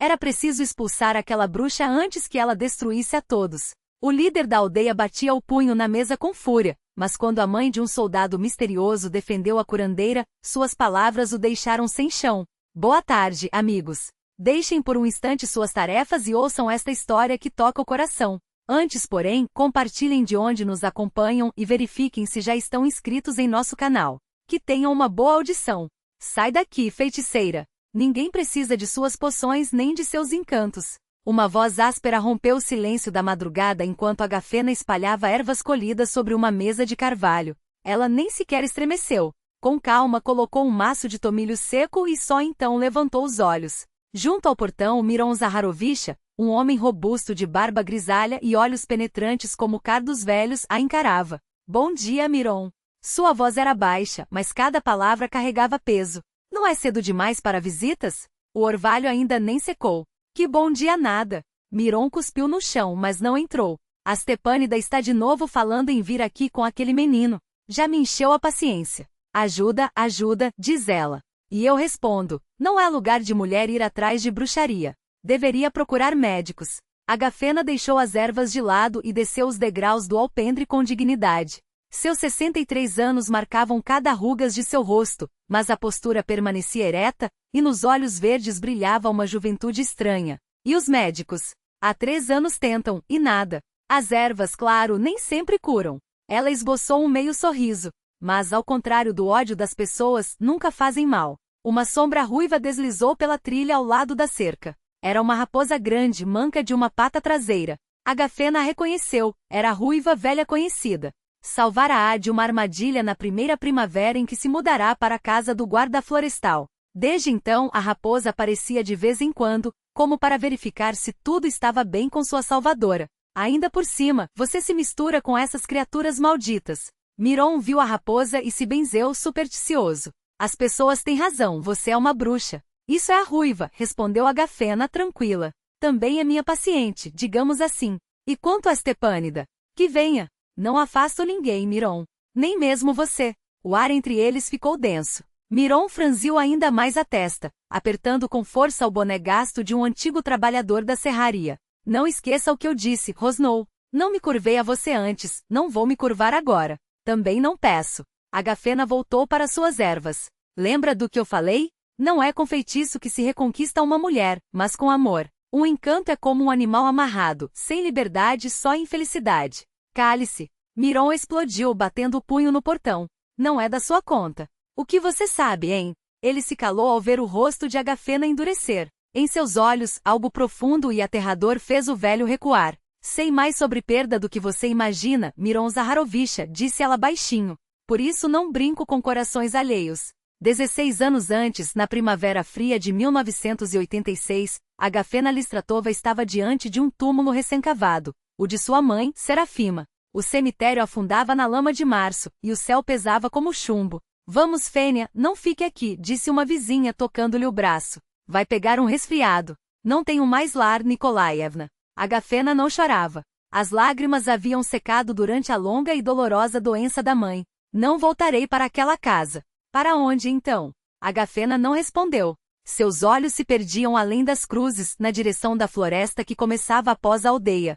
Era preciso expulsar aquela bruxa antes que ela destruísse a todos. O líder da aldeia batia o punho na mesa com fúria, mas quando a mãe de um soldado misterioso defendeu a curandeira, suas palavras o deixaram sem chão. Boa tarde, amigos. Deixem por um instante suas tarefas e ouçam esta história que toca o coração. Antes, porém, compartilhem de onde nos acompanham e verifiquem se já estão inscritos em nosso canal. Que tenham uma boa audição. Sai daqui, feiticeira. Ninguém precisa de suas poções nem de seus encantos. Uma voz áspera rompeu o silêncio da madrugada enquanto Agafena espalhava ervas colhidas sobre uma mesa de carvalho. Ela nem sequer estremeceu. Com calma colocou um maço de tomilho seco e só então levantou os olhos. Junto ao portão, Miron Zaharovicha, um homem robusto de barba grisalha e olhos penetrantes como cardos velhos, a encarava. Bom dia, Miron. Sua voz era baixa, mas cada palavra carregava peso. Não é cedo demais para visitas? O orvalho ainda nem secou. Que bom dia nada. Miron cuspiu no chão, mas não entrou. A Stepânida está de novo falando em vir aqui com aquele menino. Já me encheu a paciência. Ajuda, ajuda, diz ela. E eu respondo, não é lugar de mulher ir atrás de bruxaria. Deveria procurar médicos. Agafena deixou as ervas de lado e desceu os degraus do alpendre com dignidade. Seus 63 anos marcavam cada rugas de seu rosto, mas a postura permanecia ereta, e nos olhos verdes brilhava uma juventude estranha. E os médicos? Há 3 anos tentam, e nada. As ervas, claro, nem sempre curam. Ela esboçou um meio sorriso. Mas, ao contrário do ódio das pessoas, nunca fazem mal. Uma sombra ruiva deslizou pela trilha ao lado da cerca. Era uma raposa grande, manca de uma pata traseira. Agafena a reconheceu, era a ruiva velha conhecida. Salvara-a de uma armadilha na primeira primavera em que se mudará para a casa do guarda florestal. Desde então, a raposa aparecia de vez em quando, como para verificar se tudo estava bem com sua salvadora. Ainda por cima, você se mistura com essas criaturas malditas. Miron viu a raposa e se benzeu supersticioso. As pessoas têm razão, você é uma bruxa. Isso é a ruiva, respondeu Agafena tranquila. Também é minha paciente, digamos assim. E quanto a Stepânida? Que venha. Não afasto ninguém, Miron. Nem mesmo você. O ar entre eles ficou denso. Miron franziu ainda mais a testa, apertando com força o boné gasto de um antigo trabalhador da serraria. Não esqueça o que eu disse, rosnou. Não me curvei a você antes, não vou me curvar agora. Também não peço. Agafena voltou para suas ervas. Lembra do que eu falei? Não é com feitiço que se reconquista uma mulher, mas com amor. Um encanto é como um animal amarrado, sem liberdade, só infelicidade. Cale-se. Miron explodiu batendo o punho no portão. Não é da sua conta. O que você sabe, hein? Ele se calou ao ver o rosto de Agafena endurecer. Em seus olhos, algo profundo e aterrador fez o velho recuar. Sei mais sobre perda do que você imagina, Miron Zaharovicha, disse ela baixinho. Por isso não brinco com corações alheios. 16 anos antes, na primavera fria de 1986, Agafena Listratova estava diante de um túmulo recém-cavado. O de sua mãe, Serafima. O cemitério afundava na lama de março, e o céu pesava como chumbo. Vamos, Fênia, não fique aqui, disse uma vizinha tocando-lhe o braço. Vai pegar um resfriado. Não tenho mais lar, Nikolaevna. Agafena não chorava. As lágrimas haviam secado durante a longa e dolorosa doença da mãe. Não voltarei para aquela casa. Para onde, então? Agafena não respondeu. Seus olhos se perdiam além das cruzes, na direção da floresta que começava após a aldeia.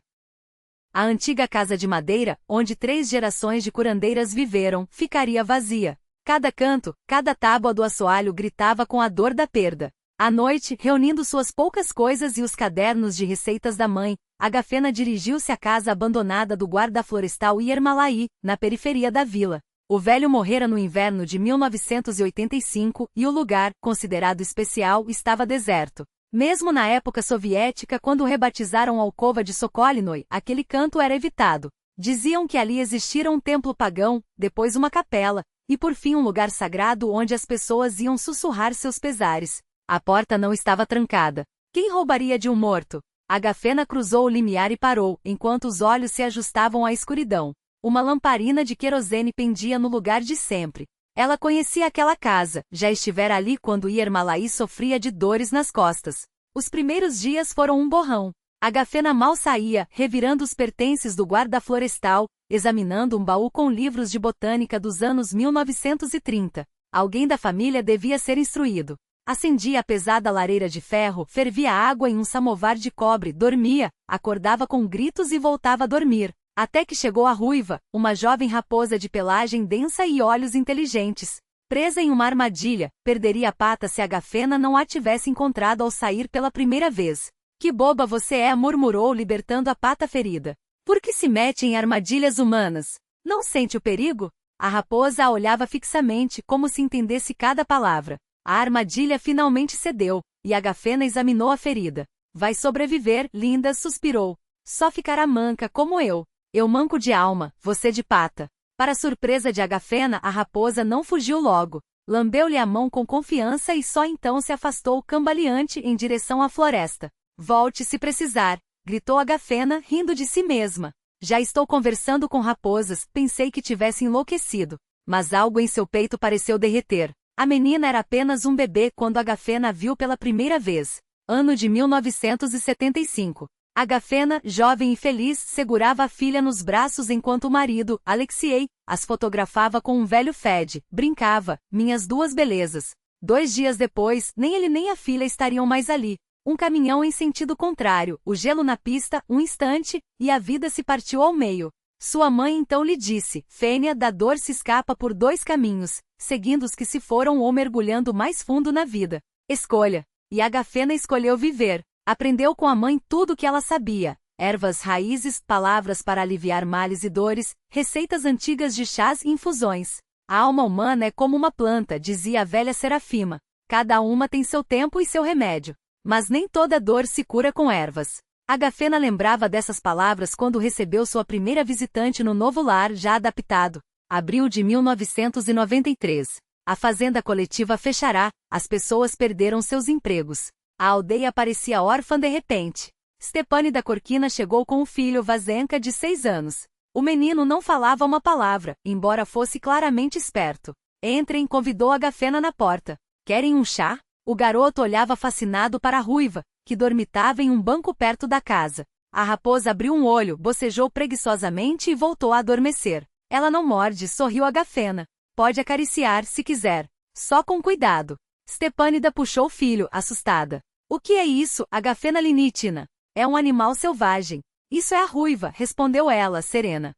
A antiga casa de madeira, onde 3 gerações de curandeiras viveram, ficaria vazia. Cada canto, cada tábua do assoalho gritava com a dor da perda. À noite, reunindo suas poucas coisas e os cadernos de receitas da mãe, Agafena dirigiu-se à casa abandonada do guarda florestal Iermalai, na periferia da vila. O velho morrera no inverno de 1985 e o lugar, considerado especial, estava deserto. Mesmo na época soviética, quando rebatizaram a alcova de Sokolinoi, aquele canto era evitado. Diziam que ali existira um templo pagão, depois uma capela, e por fim um lugar sagrado onde as pessoas iam sussurrar seus pesares. A porta não estava trancada. Quem roubaria de um morto? Agafena cruzou o limiar e parou, enquanto os olhos se ajustavam à escuridão. Uma lamparina de querosene pendia no lugar de sempre. Ela conhecia aquela casa, já estivera ali quando Iermalai sofria de dores nas costas. Os primeiros dias foram um borrão. Agafena mal saía, revirando os pertences do guarda florestal, examinando um baú com livros de botânica dos anos 1930. Alguém da família devia ser instruído. Acendia a pesada lareira de ferro, fervia água em um samovar de cobre, dormia, acordava com gritos e voltava a dormir. Até que chegou a Ruiva, uma jovem raposa de pelagem densa e olhos inteligentes. Presa em uma armadilha, perderia a pata se Agafena não a tivesse encontrado ao sair pela primeira vez. Que boba você é, murmurou, libertando a pata ferida. Por que se mete em armadilhas humanas? Não sente o perigo? A raposa a olhava fixamente, como se entendesse cada palavra. A armadilha finalmente cedeu, e Agafena examinou a ferida. Vai sobreviver, linda, suspirou. Só ficará manca como eu. Eu manco de alma, você de pata. Para surpresa de Agafena, a raposa não fugiu logo. Lambeu-lhe a mão com confiança e só então se afastou cambaleante em direção à floresta. Volte se precisar, gritou Agafena, rindo de si mesma. Já estou conversando com raposas, pensei que tivesse enlouquecido. Mas algo em seu peito pareceu derreter. A menina era apenas um bebê quando Agafena a viu pela primeira vez. Ano de 1975. Agafena, jovem e feliz, segurava a filha nos braços enquanto o marido, Alexiei, as fotografava com um velho Fed, brincava, minhas duas belezas. 2 dias depois, nem ele nem a filha estariam mais ali. Um caminhão em sentido contrário, o gelo na pista, um instante, e a vida se partiu ao meio. Sua mãe então lhe disse, Fênia, da dor se escapa por 2 caminhos, seguindo os que se foram ou mergulhando mais fundo na vida. Escolha. E Agafena escolheu viver. Aprendeu com a mãe tudo o que ela sabia. Ervas, raízes, palavras para aliviar males e dores, receitas antigas de chás e infusões. A alma humana é como uma planta, dizia a velha Serafima. Cada uma tem seu tempo e seu remédio. Mas nem toda dor se cura com ervas. Agafena lembrava dessas palavras quando recebeu sua primeira visitante no novo lar já adaptado. Abril de 1993. A fazenda coletiva fechará, as pessoas perderam seus empregos. A aldeia parecia órfã de repente. Stepanida Korkina chegou com o filho Vazenka de 6 anos. O menino não falava uma palavra, embora fosse claramente esperto. Entrem, convidou Agafena na porta. Querem um chá? O garoto olhava fascinado para a Ruiva, que dormitava em um banco perto da casa. A raposa abriu um olho, bocejou preguiçosamente e voltou a adormecer. Ela não morde, sorriu Agafena. Pode acariciar se quiser. Só com cuidado. Stepanida puxou o filho, assustada. O que é isso, Agafena Linitina? É um animal selvagem. Isso é a Ruiva, respondeu ela, serena.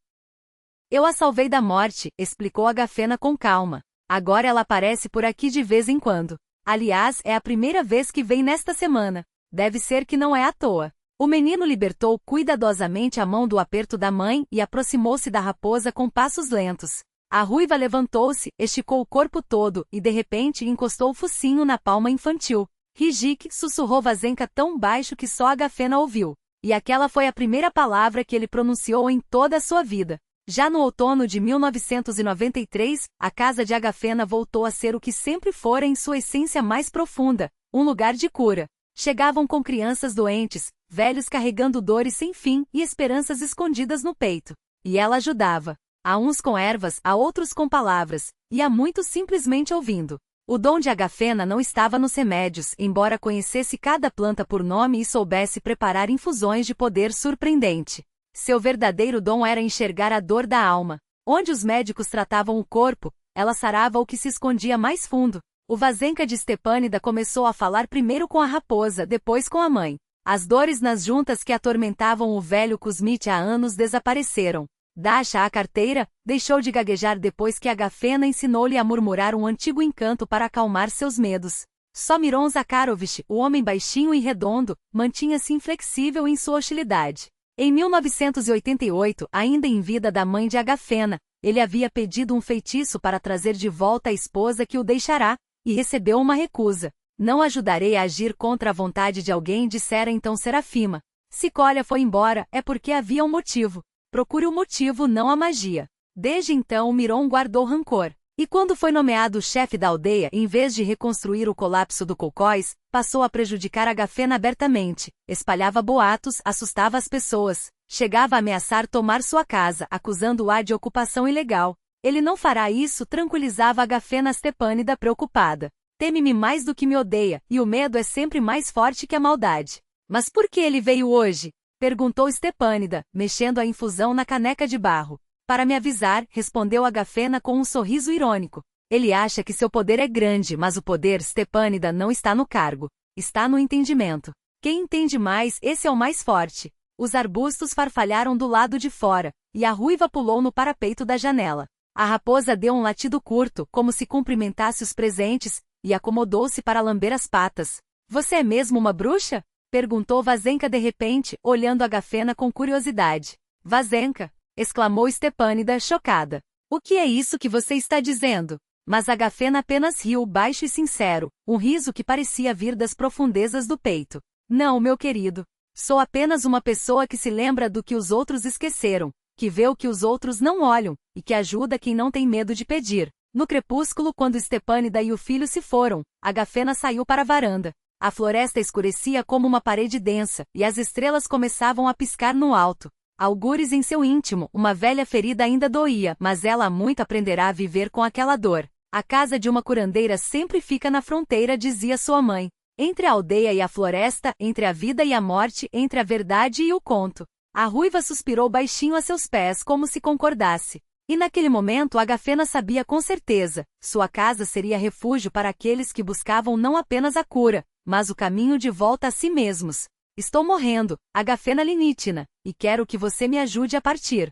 Eu a salvei da morte, explicou Agafena com calma. Agora ela aparece por aqui de vez em quando. Aliás, é a primeira vez que vem nesta semana. Deve ser que não é à toa. O menino libertou cuidadosamente a mão do aperto da mãe e aproximou-se da raposa com passos lentos. A Ruiva levantou-se, esticou o corpo todo e de repente encostou o focinho na palma infantil. Rijik, sussurrou Vazenka tão baixo que só Agafena ouviu. E aquela foi a primeira palavra que ele pronunciou em toda a sua vida. Já no outono de 1993, a casa de Agafena voltou a ser o que sempre fora em sua essência mais profunda, um lugar de cura. Chegavam com crianças doentes, velhos carregando dores sem fim e esperanças escondidas no peito. E ela ajudava. A uns com ervas, a outros com palavras, e a muitos simplesmente ouvindo. O dom de Agafena não estava nos remédios, embora conhecesse cada planta por nome e soubesse preparar infusões de poder surpreendente. Seu verdadeiro dom era enxergar a dor da alma. Onde os médicos tratavam o corpo, ela sarava o que se escondia mais fundo. O Vazenka de Stepanida começou a falar primeiro com a raposa, depois com a mãe. As dores nas juntas que atormentavam o velho Kuzmit há anos desapareceram. Dasha, a carteira, deixou de gaguejar depois que Agafena ensinou-lhe a murmurar um antigo encanto para acalmar seus medos. Só Miron Zakharovich, o homem baixinho e redondo, mantinha-se inflexível em sua hostilidade. Em 1988, ainda em vida da mãe de Agafena, ele havia pedido um feitiço para trazer de volta a esposa que o deixará, e recebeu uma recusa. Não ajudarei a agir contra a vontade de alguém, dissera então Serafima. Se Kolya foi embora, é porque havia um motivo. Procure o motivo, não a magia. Desde então Miron guardou rancor. E quando foi nomeado chefe da aldeia, em vez de reconstruir o colapso do Kolkhoz, passou a prejudicar Agafena abertamente, espalhava boatos, assustava as pessoas, chegava a ameaçar tomar sua casa, acusando-a de ocupação ilegal. Ele não fará isso, tranquilizava Agafena Stepanida preocupada. Teme-me mais do que me odeia, e o medo é sempre mais forte que a maldade. Mas por que ele veio hoje? Perguntou Stepanida, mexendo a infusão na caneca de barro. Para me avisar, respondeu Agafena com um sorriso irônico. Ele acha que seu poder é grande, mas o poder Stepânida não está no cargo. Está no entendimento. Quem entende mais, esse é o mais forte. Os arbustos farfalharam do lado de fora, e a ruiva pulou no parapeito da janela. A raposa deu um latido curto, como se cumprimentasse os presentes, e acomodou-se para lamber as patas. Você é mesmo uma bruxa? Perguntou Vazenka de repente, olhando Agafena com curiosidade. Vazenka! Exclamou Stepânida, chocada. O que é isso que você está dizendo? Mas Agafena apenas riu baixo e sincero, um riso que parecia vir das profundezas do peito. Não, meu querido. Sou apenas uma pessoa que se lembra do que os outros esqueceram, que vê o que os outros não olham, e que ajuda quem não tem medo de pedir. No crepúsculo, quando Stepânida e o filho se foram, Agafena saiu para a varanda. A floresta escurecia como uma parede densa, e as estrelas começavam a piscar no alto. Algures em seu íntimo, uma velha ferida ainda doía, mas ela muito aprenderá a viver com aquela dor. A casa de uma curandeira sempre fica na fronteira, dizia sua mãe. Entre a aldeia e a floresta, entre a vida e a morte, entre a verdade e o conto. A ruiva suspirou baixinho a seus pés como se concordasse. E naquele momento Agafena sabia com certeza, sua casa seria refúgio para aqueles que buscavam não apenas a cura, mas o caminho de volta a si mesmos. Estou morrendo, Agafena Linítina, e quero que você me ajude a partir.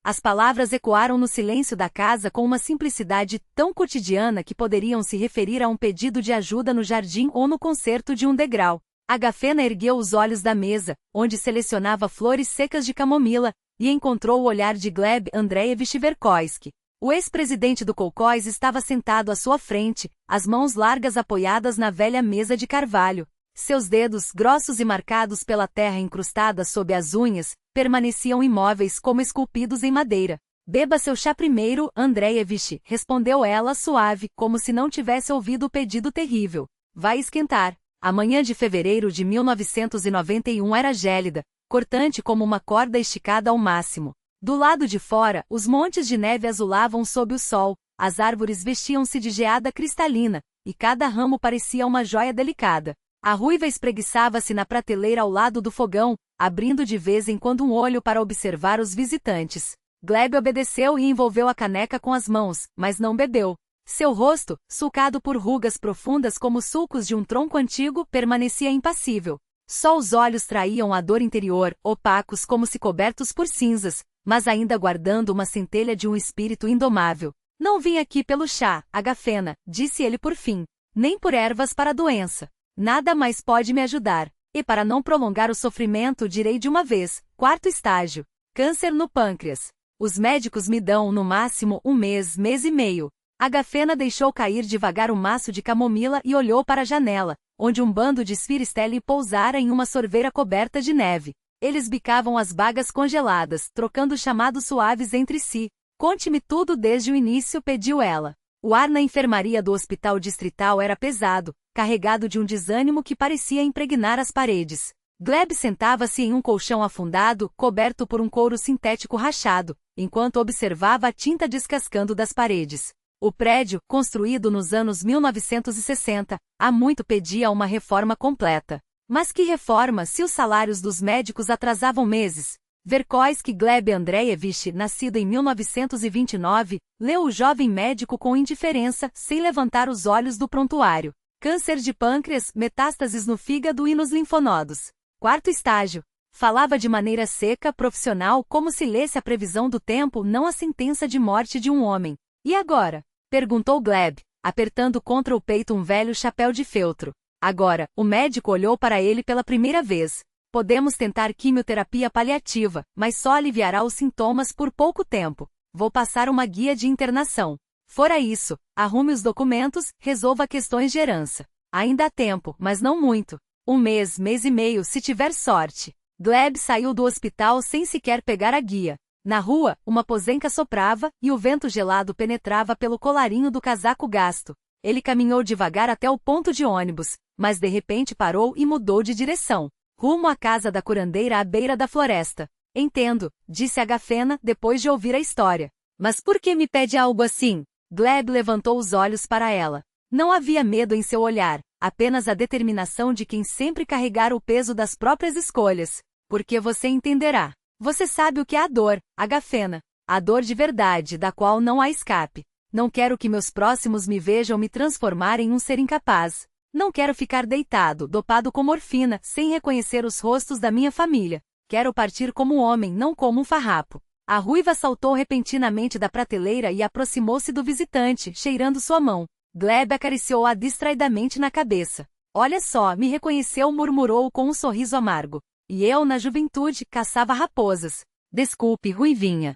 As palavras ecoaram no silêncio da casa com uma simplicidade tão cotidiana que poderiam se referir a um pedido de ajuda no jardim ou no concerto de um degrau. Agafena ergueu os olhos da mesa, onde selecionava flores secas de camomila, e encontrou o olhar de Gleb Andreevich Verkovsky. O ex-presidente do Kolkhoz estava sentado à sua frente, as mãos largas apoiadas na velha mesa de carvalho. Seus dedos, grossos e marcados pela terra incrustada sob as unhas, permaneciam imóveis como esculpidos em madeira. Beba seu chá primeiro, Andreevich, respondeu ela suave, como se não tivesse ouvido o pedido terrível. Vai esquentar. A manhã de fevereiro de 1991 era gélida, cortante como uma corda esticada ao máximo. Do lado de fora, os montes de neve azulavam sob o sol, as árvores vestiam-se de geada cristalina, e cada ramo parecia uma joia delicada. A ruiva espreguiçava-se na prateleira ao lado do fogão, abrindo de vez em quando um olho para observar os visitantes. Gleb obedeceu e envolveu a caneca com as mãos, mas não bebeu. Seu rosto, sulcado por rugas profundas como sulcos de um tronco antigo, permanecia impassível. Só os olhos traíam a dor interior, opacos como se cobertos por cinzas, mas ainda guardando uma centelha de um espírito indomável. Não vim aqui pelo chá, Agafena, disse ele por fim. Nem por ervas para a doença. Nada mais pode me ajudar. E para não prolongar o sofrimento direi de uma vez, 4º estágio. Câncer no pâncreas. Os médicos me dão, no máximo, um mês, mês e meio. Agafena deixou cair devagar o maço de camomila e olhou para a janela, onde um bando de Sphyristelle pousara em uma sorveira coberta de neve. Eles bicavam as bagas congeladas, trocando chamados suaves entre si. Conte-me tudo desde o início, pediu ela. O ar na enfermaria do hospital distrital era pesado, carregado de um desânimo que parecia impregnar as paredes. Gleb sentava-se em um colchão afundado, coberto por um couro sintético rachado, enquanto observava a tinta descascando das paredes. O prédio, construído nos anos 1960, há muito pedia uma reforma completa. Mas que reforma se os salários dos médicos atrasavam meses? Verkovsky Gleb Andreevich, nascido em 1929, leu o jovem médico com indiferença, sem levantar os olhos do prontuário. Câncer de pâncreas, metástases no fígado e nos linfonodos. 4º estágio. Falava de maneira seca, profissional, como se lesse a previsão do tempo, não a sentença de morte de um homem. E agora? Perguntou Gleb, apertando contra o peito um velho chapéu de feltro. Agora, o médico olhou para ele pela primeira vez. Podemos tentar quimioterapia paliativa, mas só aliviará os sintomas por pouco tempo. Vou passar uma guia de internação. Fora isso, arrume os documentos, resolva questões de herança. Ainda há tempo, mas não muito. Um mês, mês e meio, se tiver sorte. Gleb saiu do hospital sem sequer pegar a guia. Na rua, uma pozenca soprava, e o vento gelado penetrava pelo colarinho do casaco gasto. Ele caminhou devagar até o ponto de ônibus, mas de repente parou e mudou de direção. Rumo à casa da curandeira à beira da floresta. Entendo, disse Agafena, depois de ouvir a história. Mas por que me pede algo assim? Gleb levantou os olhos para ela. Não havia medo em seu olhar, apenas a determinação de quem sempre carregara o peso das próprias escolhas. Porque você entenderá. Você sabe o que é a dor, Agafena. A dor de verdade, da qual não há escape. Não quero que meus próximos me vejam me transformar em um ser incapaz. Não quero ficar deitado, dopado com morfina, sem reconhecer os rostos da minha família. Quero partir como homem, não como um farrapo. A ruiva saltou repentinamente da prateleira e aproximou-se do visitante, cheirando sua mão. Gleb acariciou-a distraidamente na cabeça. Olha só, me reconheceu, murmurou com um sorriso amargo. E eu, na juventude, caçava raposas. Desculpe, ruivinha.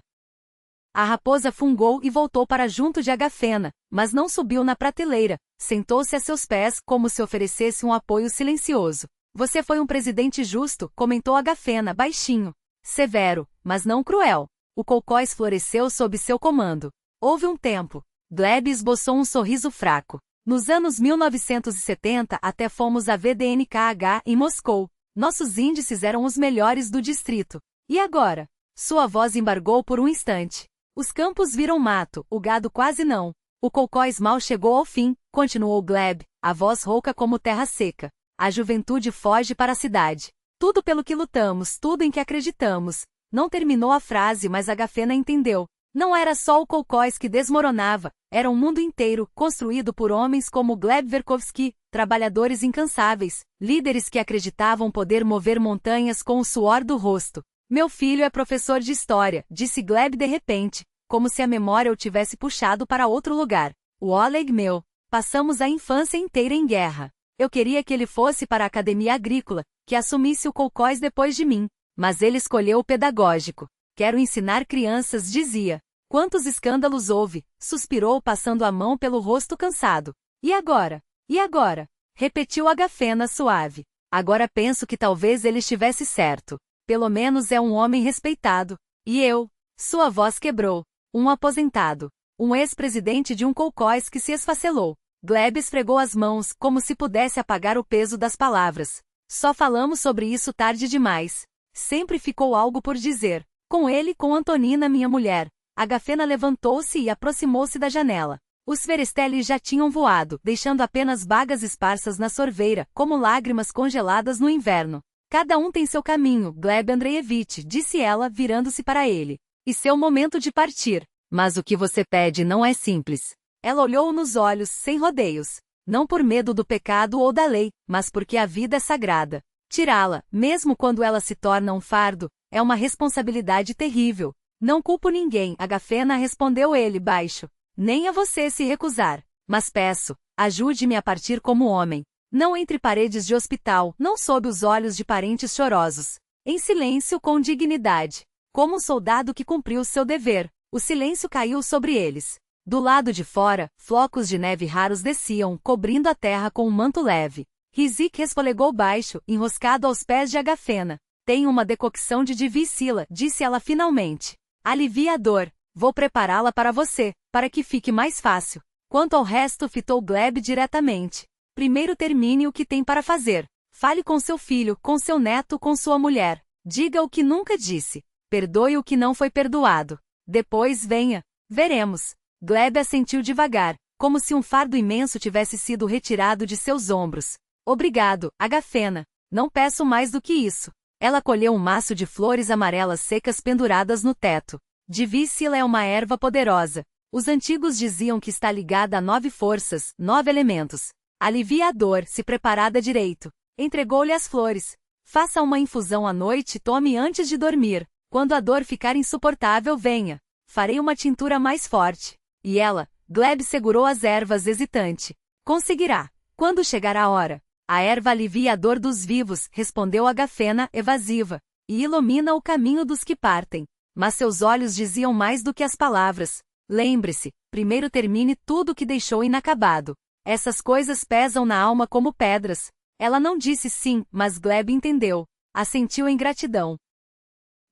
A raposa fungou e voltou para junto de Agafena, mas não subiu na prateleira. Sentou-se a seus pés, como se oferecesse um apoio silencioso. Você foi um presidente justo, comentou Agafena, baixinho. Severo, mas não cruel. O Colcós floresceu sob seu comando. Houve um tempo. Gleb esboçou um sorriso fraco. Nos anos 1970 até fomos à VDNKH em Moscou. Nossos índices eram os melhores do distrito. E agora? Sua voz embargou por um instante. Os campos viram mato, o gado quase não. O Colcós mal chegou ao fim, continuou Gleb, a voz rouca como terra seca. A juventude foge para a cidade. Tudo pelo que lutamos, tudo em que acreditamos. Não terminou a frase, mas Agafena entendeu. Não era só o Colcós que desmoronava, era um mundo inteiro, construído por homens como Gleb Verkovsky, trabalhadores incansáveis, líderes que acreditavam poder mover montanhas com o suor do rosto. Meu filho é professor de história, disse Gleb de repente, como se a memória o tivesse puxado para outro lugar. O Oleg meu. Passamos a infância inteira em guerra. Eu queria que ele fosse para a academia agrícola, que assumisse o Colcós depois de mim. Mas ele escolheu o pedagógico. Quero ensinar crianças, dizia. Quantos escândalos houve, suspirou passando a mão pelo rosto cansado. E agora? E agora? Repetiu Agafena suave. Agora penso que talvez ele estivesse certo. Pelo menos é um homem respeitado. E eu? Sua voz quebrou. Um aposentado. Um ex-presidente de um Colcós que se esfacelou. Gleb esfregou as mãos, como se pudesse apagar o peso das palavras. Só falamos sobre isso tarde demais. Sempre ficou algo por dizer. Com ele, com Antonina, minha mulher. Agafena levantou-se e aproximou-se da janela. Os Ferestelli já tinham voado, deixando apenas bagas esparsas na sorveira, como lágrimas congeladas no inverno. Cada um tem seu caminho, Gleb Andreevich, disse ela, virando-se para ele. E seu momento de partir. Mas o que você pede não é simples. Ela olhou-o nos olhos, sem rodeios. Não por medo do pecado ou da lei, mas porque a vida é sagrada. Tirá-la, mesmo quando ela se torna um fardo, é uma responsabilidade terrível. Não culpo ninguém, Agafena, respondeu ele baixo. Nem a você se recusar. Mas peço, ajude-me a partir como homem. Não entre paredes de hospital, não sob os olhos de parentes chorosos. Em silêncio, com dignidade. Como um soldado que cumpriu seu dever, o silêncio caiu sobre eles. Do lado de fora, flocos de neve raros desciam, cobrindo a terra com um manto leve. Rizik resfolegou baixo, enroscado aos pés de Agafena. Tenho uma decocção de divicila, disse ela finalmente. Alivia a dor. Vou prepará-la para você, para que fique mais fácil. Quanto ao resto, fitou Gleb diretamente. Primeiro termine o que tem para fazer. Fale com seu filho, com seu neto, com sua mulher. Diga o que nunca disse. Perdoe o que não foi perdoado. Depois venha. Veremos. Gleb assentiu devagar, como se um fardo imenso tivesse sido retirado de seus ombros. Obrigado, Agafena. Não peço mais do que isso. Ela colheu um maço de flores amarelas secas penduradas no teto. Divícila é uma erva poderosa. Os antigos diziam que está ligada a 9 forças, 9 elementos. Alivia a dor, se preparada direito. Entregou-lhe as flores. Faça uma infusão à noite e tome antes de dormir. Quando a dor ficar insuportável, venha. Farei uma tintura mais forte. E ela, Gleb segurou as ervas hesitante. Conseguirá. Quando chegar a hora. A erva alivia a dor dos vivos, respondeu Agafena, evasiva. E ilumina o caminho dos que partem. Mas seus olhos diziam mais do que as palavras. Lembre-se, primeiro termine tudo o que deixou inacabado. Essas coisas pesam na alma como pedras. Ela não disse sim, mas Gleb entendeu. Assentiu em gratidão.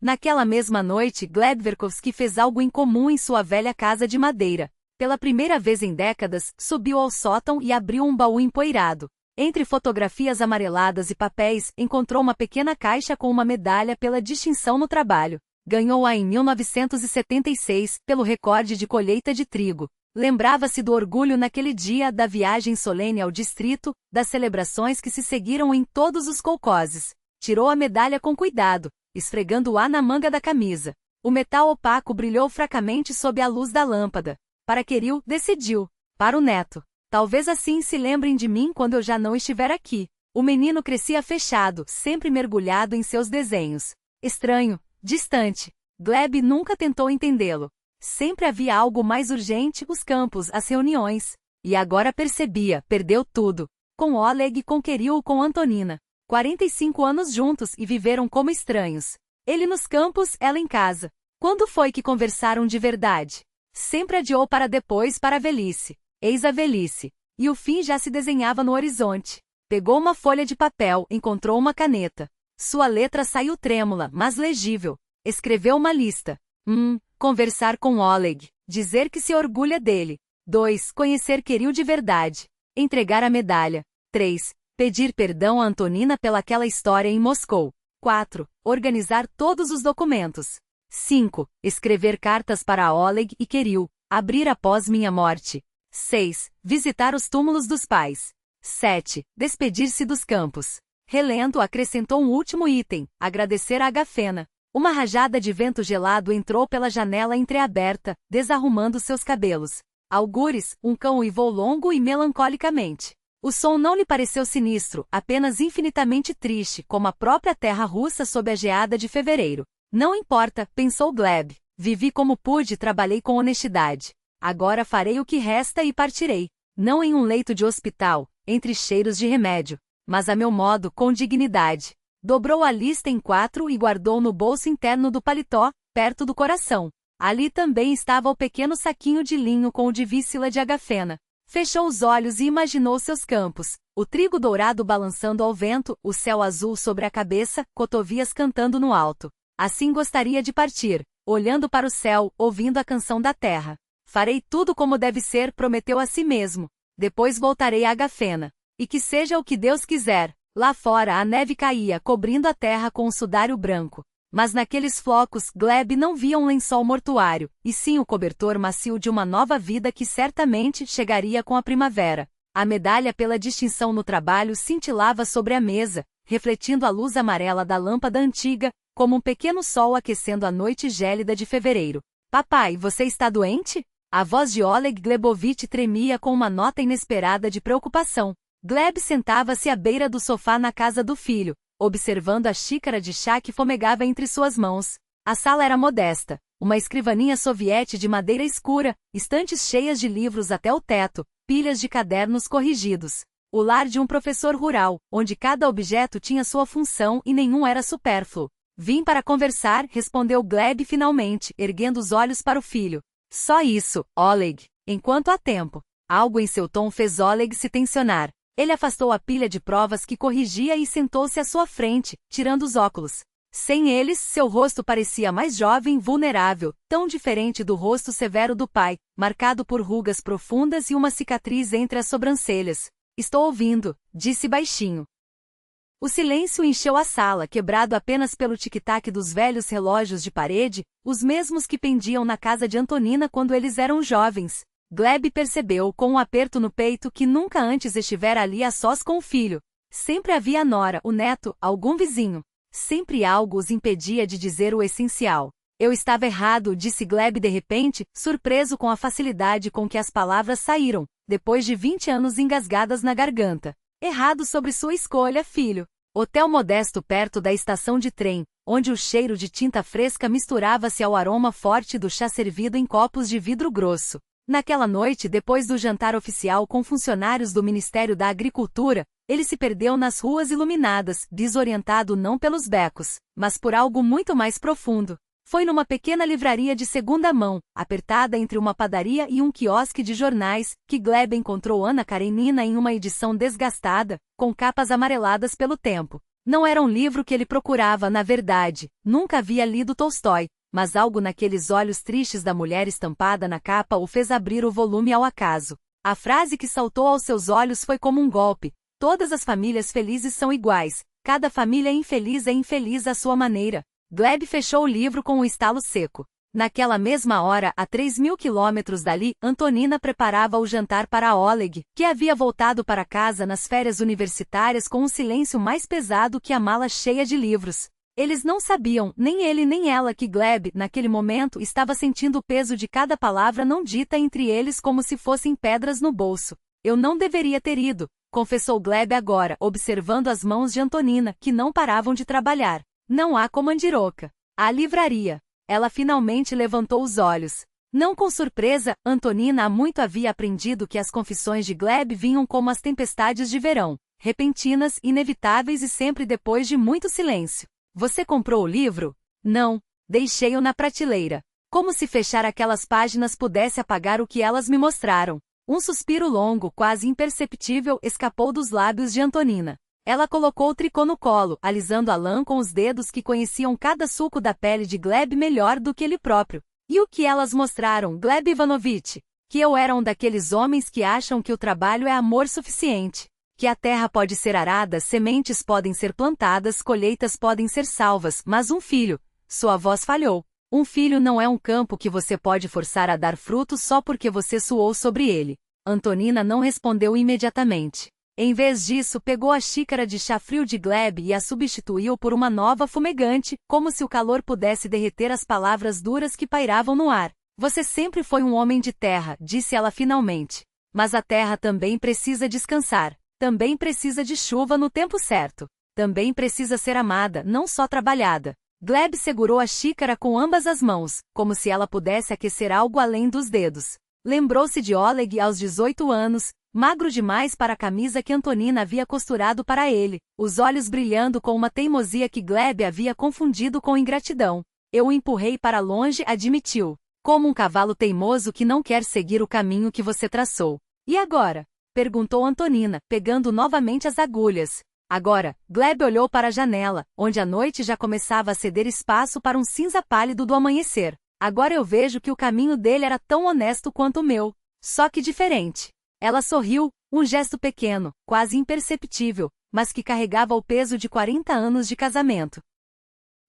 Naquela mesma noite, Gleb Verkovsky fez algo incomum em sua velha casa de madeira. Pela primeira vez em décadas, subiu ao sótão e abriu um baú empoeirado. Entre fotografias amareladas e papéis, encontrou uma pequena caixa com uma medalha pela distinção no trabalho. Ganhou-a em 1976, pelo recorde de colheita de trigo. Lembrava-se do orgulho naquele dia, da viagem solene ao distrito, das celebrações que se seguiram em todos os colcoses. Tirou a medalha com cuidado, esfregando-a na manga da camisa. O metal opaco brilhou fracamente sob a luz da lâmpada. Para Kirill, decidiu. Para o neto. Talvez assim se lembrem de mim quando eu já não estiver aqui. O menino crescia fechado, sempre mergulhado em seus desenhos. Estranho, distante. Gleb nunca tentou entendê-lo. Sempre havia algo mais urgente, os campos, as reuniões. E agora percebia, perdeu tudo. Com Oleg, com Kirill, com Antonina. 45 anos juntos e viveram como estranhos. Ele nos campos, ela em casa. Quando foi que conversaram de verdade? Sempre adiou para depois, para a velhice. Eis a velhice. E o fim já se desenhava no horizonte. Pegou uma folha de papel, encontrou uma caneta. Sua letra saiu trêmula, mas legível. Escreveu uma lista. 1. Conversar com Oleg. Dizer que se orgulha dele. 2. Conhecer Kirill de verdade. Entregar a medalha. 3. Pedir perdão a Antonina pelaquela história em Moscou. 4. Organizar todos os documentos. 5. Escrever cartas para Oleg e Kirill. Abrir após minha morte. 6. Visitar os túmulos dos pais. 7. Despedir-se dos campos. Relendo, acrescentou um último item, agradecer a Agafena. Uma rajada de vento gelado entrou pela janela entreaberta, desarrumando seus cabelos. Algures, um cão uivou longo e melancolicamente. O som não lhe pareceu sinistro, apenas infinitamente triste, como a própria terra russa sob a geada de fevereiro. Não importa, pensou Gleb. Vivi como pude e trabalhei com honestidade. Agora farei o que resta e partirei. Não em um leito de hospital, entre cheiros de remédio, mas a meu modo, com dignidade. Dobrou a lista em 4 e guardou no bolso interno do paletó, perto do coração. Ali também estava o pequeno saquinho de linho com o de víscila de Agafena. Fechou os olhos e imaginou seus campos, o trigo dourado balançando ao vento, o céu azul sobre a cabeça, cotovias cantando no alto. Assim gostaria de partir, olhando para o céu, ouvindo a canção da terra. Farei tudo como deve ser, prometeu a si mesmo. Depois voltarei a Agafena. E que seja o que Deus quiser. Lá fora a neve caía, cobrindo a terra com um sudário branco. Mas naqueles flocos, Gleb não via um lençol mortuário, e sim o cobertor macio de uma nova vida que certamente chegaria com a primavera. A medalha pela distinção no trabalho cintilava sobre a mesa, refletindo a luz amarela da lâmpada antiga, como um pequeno sol aquecendo a noite gélida de fevereiro. Papai, você está doente? A voz de Oleg Glebovich tremia com uma nota inesperada de preocupação. Gleb sentava-se à beira do sofá na casa do filho, observando a xícara de chá que fomegava entre suas mãos. A sala era modesta, uma escrivaninha soviética de madeira escura, estantes cheias de livros até o teto, pilhas de cadernos corrigidos. O lar de um professor rural, onde cada objeto tinha sua função e nenhum era supérfluo. Vim para conversar, respondeu Gleb finalmente, erguendo os olhos para o filho. Só isso, Oleg, enquanto há tempo. Algo em seu tom fez Oleg se tensionar. Ele afastou a pilha de provas que corrigia e sentou-se à sua frente, tirando os óculos. Sem eles, seu rosto parecia mais jovem, vulnerável, tão diferente do rosto severo do pai, marcado por rugas profundas e uma cicatriz entre as sobrancelhas. Estou ouvindo, disse baixinho. O silêncio encheu a sala, quebrado apenas pelo tic-tac dos velhos relógios de parede, os mesmos que pendiam na casa de Antonina quando eles eram jovens. Gleb percebeu, com um aperto no peito, que nunca antes estivera ali a sós com o filho. Sempre havia a nora, o neto, algum vizinho. Sempre algo os impedia de dizer o essencial. Eu estava errado, disse Gleb de repente, surpreso com a facilidade com que as palavras saíram, depois de 20 anos engasgadas na garganta. Errado sobre sua escolha, filho. Hotel modesto perto da estação de trem, onde o cheiro de tinta fresca misturava-se ao aroma forte do chá servido em copos de vidro grosso. Naquela noite, depois do jantar oficial com funcionários do Ministério da Agricultura, ele se perdeu nas ruas iluminadas, desorientado não pelos becos, mas por algo muito mais profundo. Foi numa pequena livraria de segunda mão, apertada entre uma padaria e um quiosque de jornais, que Gleb encontrou Ana Karenina em uma edição desgastada, com capas amareladas pelo tempo. Não era um livro que ele procurava, na verdade, nunca havia lido Tolstói, mas algo naqueles olhos tristes da mulher estampada na capa o fez abrir o volume ao acaso. A frase que saltou aos seus olhos foi como um golpe. Todas as famílias felizes são iguais, cada família infeliz é infeliz à sua maneira. Gleb fechou o livro com um estalo seco. Naquela mesma hora, a 3.000 quilômetros dali, Antonina preparava o jantar para Oleg, que havia voltado para casa nas férias universitárias com um silêncio mais pesado que a mala cheia de livros. Eles não sabiam, nem ele nem ela, que Gleb, naquele momento, estava sentindo o peso de cada palavra não dita entre eles como se fossem pedras no bolso. Eu não deveria ter ido, confessou Gleb agora, observando as mãos de Antonina, que não paravam de trabalhar. Não há comandiroca. Há livraria. Ela finalmente levantou os olhos. Não com surpresa, Antonina há muito havia aprendido que as confissões de Gleb vinham como as tempestades de verão, repentinas, inevitáveis e sempre depois de muito silêncio. Você comprou o livro? Não. Deixei-o na prateleira. Como se fechar aquelas páginas pudesse apagar o que elas me mostraram. Um suspiro longo, quase imperceptível, escapou dos lábios de Antonina. Ela colocou o tricô no colo, alisando a lã com os dedos que conheciam cada sulco da pele de Gleb melhor do que ele próprio. E o que elas mostraram, Gleb Ivanovitch? Que eu era um daqueles homens que acham que o trabalho é amor suficiente. Que a terra pode ser arada, sementes podem ser plantadas, colheitas podem ser salvas, mas um filho, sua voz falhou. Um filho não é um campo que você pode forçar a dar frutos só porque você suou sobre ele. Antonina não respondeu imediatamente. Em vez disso, pegou a xícara de chá frio de Gleb e a substituiu por uma nova fumegante, como se o calor pudesse derreter as palavras duras que pairavam no ar. Você sempre foi um homem de terra, disse ela finalmente. Mas a terra também precisa descansar. Também precisa de chuva no tempo certo. Também precisa ser amada, não só trabalhada. Gleb segurou a xícara com ambas as mãos, como se ela pudesse aquecer algo além dos dedos. Lembrou-se de Oleg aos 18 anos, magro demais para a camisa que Antonina havia costurado para ele, os olhos brilhando com uma teimosia que Gleb havia confundido com ingratidão. Eu o empurrei para longe, admitiu. Como um cavalo teimoso que não quer seguir o caminho que você traçou. E agora? Perguntou Antonina, pegando novamente as agulhas. Agora, Gleb olhou para a janela, onde a noite já começava a ceder espaço para um cinza pálido do amanhecer. Agora eu vejo que o caminho dele era tão honesto quanto o meu. Só que diferente. Ela sorriu, um gesto pequeno, quase imperceptível, mas que carregava o peso de 40 anos de casamento.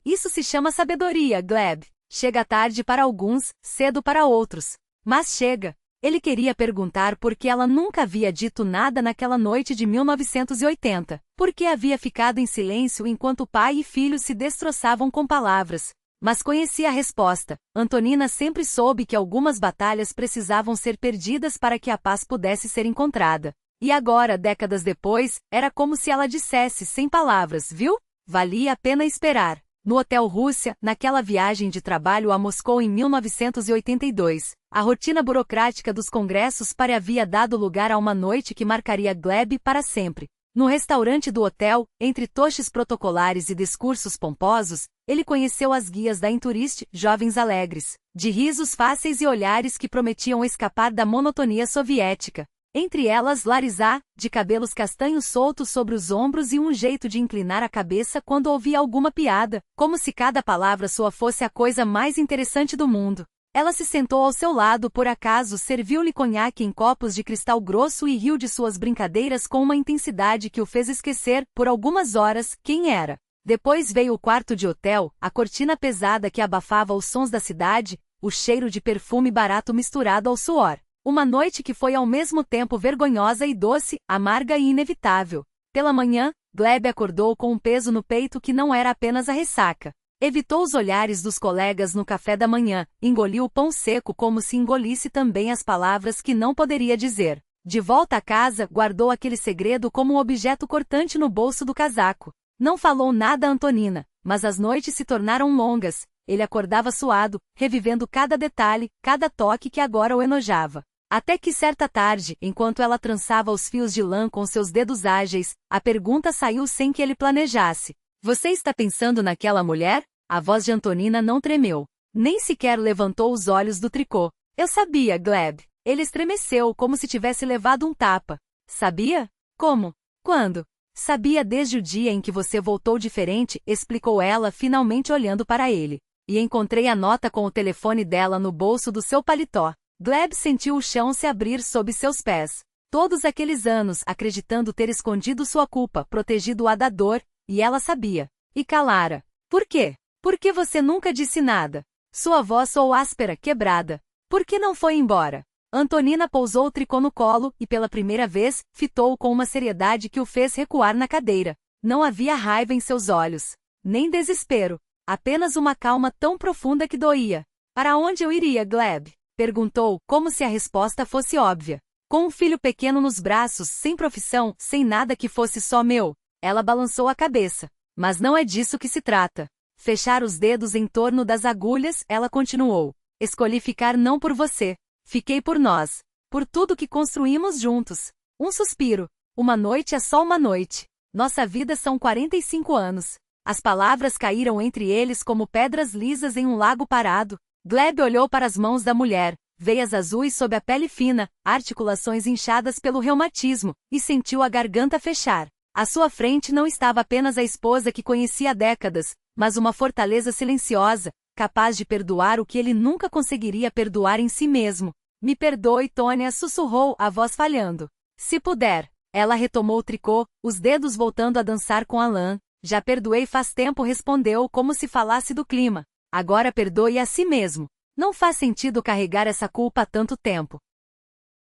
Isso se chama sabedoria, Gleb. Chega tarde para alguns, cedo para outros. Mas chega. Ele queria perguntar por que ela nunca havia dito nada naquela noite de 1980, por que havia ficado em silêncio enquanto pai e filho se destroçavam com palavras. Mas conhecia a resposta. Antonina sempre soube que algumas batalhas precisavam ser perdidas para que a paz pudesse ser encontrada. E agora, décadas depois, era como se ela dissesse sem palavras, viu? Valia a pena esperar. No Hotel Rússia, naquela viagem de trabalho a Moscou em 1982, a rotina burocrática dos congressos havia dado lugar a uma noite que marcaria Gleb para sempre. No restaurante do hotel, entre toches protocolares e discursos pomposos, ele conheceu as guias da Intourist, jovens alegres, de risos fáceis e olhares que prometiam escapar da monotonia soviética. Entre elas Larisa, de cabelos castanhos soltos sobre os ombros e um jeito de inclinar a cabeça quando ouvia alguma piada, como se cada palavra sua fosse a coisa mais interessante do mundo. Ela se sentou ao seu lado por acaso, serviu-lhe conhaque em copos de cristal grosso e riu de suas brincadeiras com uma intensidade que o fez esquecer, por algumas horas, quem era. Depois veio o quarto de hotel, a cortina pesada que abafava os sons da cidade, o cheiro de perfume barato misturado ao suor. Uma noite que foi ao mesmo tempo vergonhosa e doce, amarga e inevitável. Pela manhã, Gleb acordou com um peso no peito que não era apenas a ressaca. Evitou os olhares dos colegas no café da manhã, engoliu o pão seco como se engolisse também as palavras que não poderia dizer. De volta a casa, guardou aquele segredo como um objeto cortante no bolso do casaco. Não falou nada a Antonina, mas as noites se tornaram longas. Ele acordava suado, revivendo cada detalhe, cada toque que agora o enojava. Até que certa tarde, enquanto ela trançava os fios de lã com seus dedos ágeis, a pergunta saiu sem que ele planejasse. Você está pensando naquela mulher? A voz de Antonina não tremeu. Nem sequer levantou os olhos do tricô. Eu sabia, Gleb. Ele estremeceu como se tivesse levado um tapa. Sabia? Como? Quando? Sabia desde o dia em que você voltou diferente, explicou ela finalmente olhando para ele. E encontrei a nota com o telefone dela no bolso do seu paletó. Gleb sentiu o chão se abrir sob seus pés. Todos aqueles anos acreditando ter escondido sua culpa, protegido-a da dor, e ela sabia. E calara. Por quê? Por que você nunca disse nada? Sua voz soou áspera, quebrada. Por que não foi embora? Antonina pousou o tricô no colo e pela primeira vez, fitou-o com uma seriedade que o fez recuar na cadeira. Não havia raiva em seus olhos. nem desespero. Apenas uma calma tão profunda que doía. Para onde eu iria, Gleb? Perguntou, como se a resposta fosse óbvia. Com um filho pequeno nos braços, sem profissão, sem nada que fosse só meu. Ela balançou a cabeça. Mas não é disso que se trata. Fechar os dedos em torno das agulhas, ela continuou. Escolhi ficar não por você. Fiquei por nós. Por tudo que construímos juntos. Um suspiro. Uma noite é só uma noite. Nossa vida são 45 anos. As palavras caíram entre eles como pedras lisas em um lago parado. Gleb olhou para as mãos da mulher, veias azuis sob a pele fina, articulações inchadas pelo reumatismo, e sentiu a garganta fechar. À sua frente não estava apenas a esposa que conhecia há décadas, mas uma fortaleza silenciosa, capaz de perdoar o que ele nunca conseguiria perdoar em si mesmo. Me perdoe, Tônia, sussurrou, a voz falhando. Se puder. Ela retomou o tricô, os dedos voltando a dançar com a lã. Já perdoei faz tempo, respondeu como se falasse do clima. Agora perdoe a si mesmo. Não faz sentido carregar essa culpa há tanto tempo.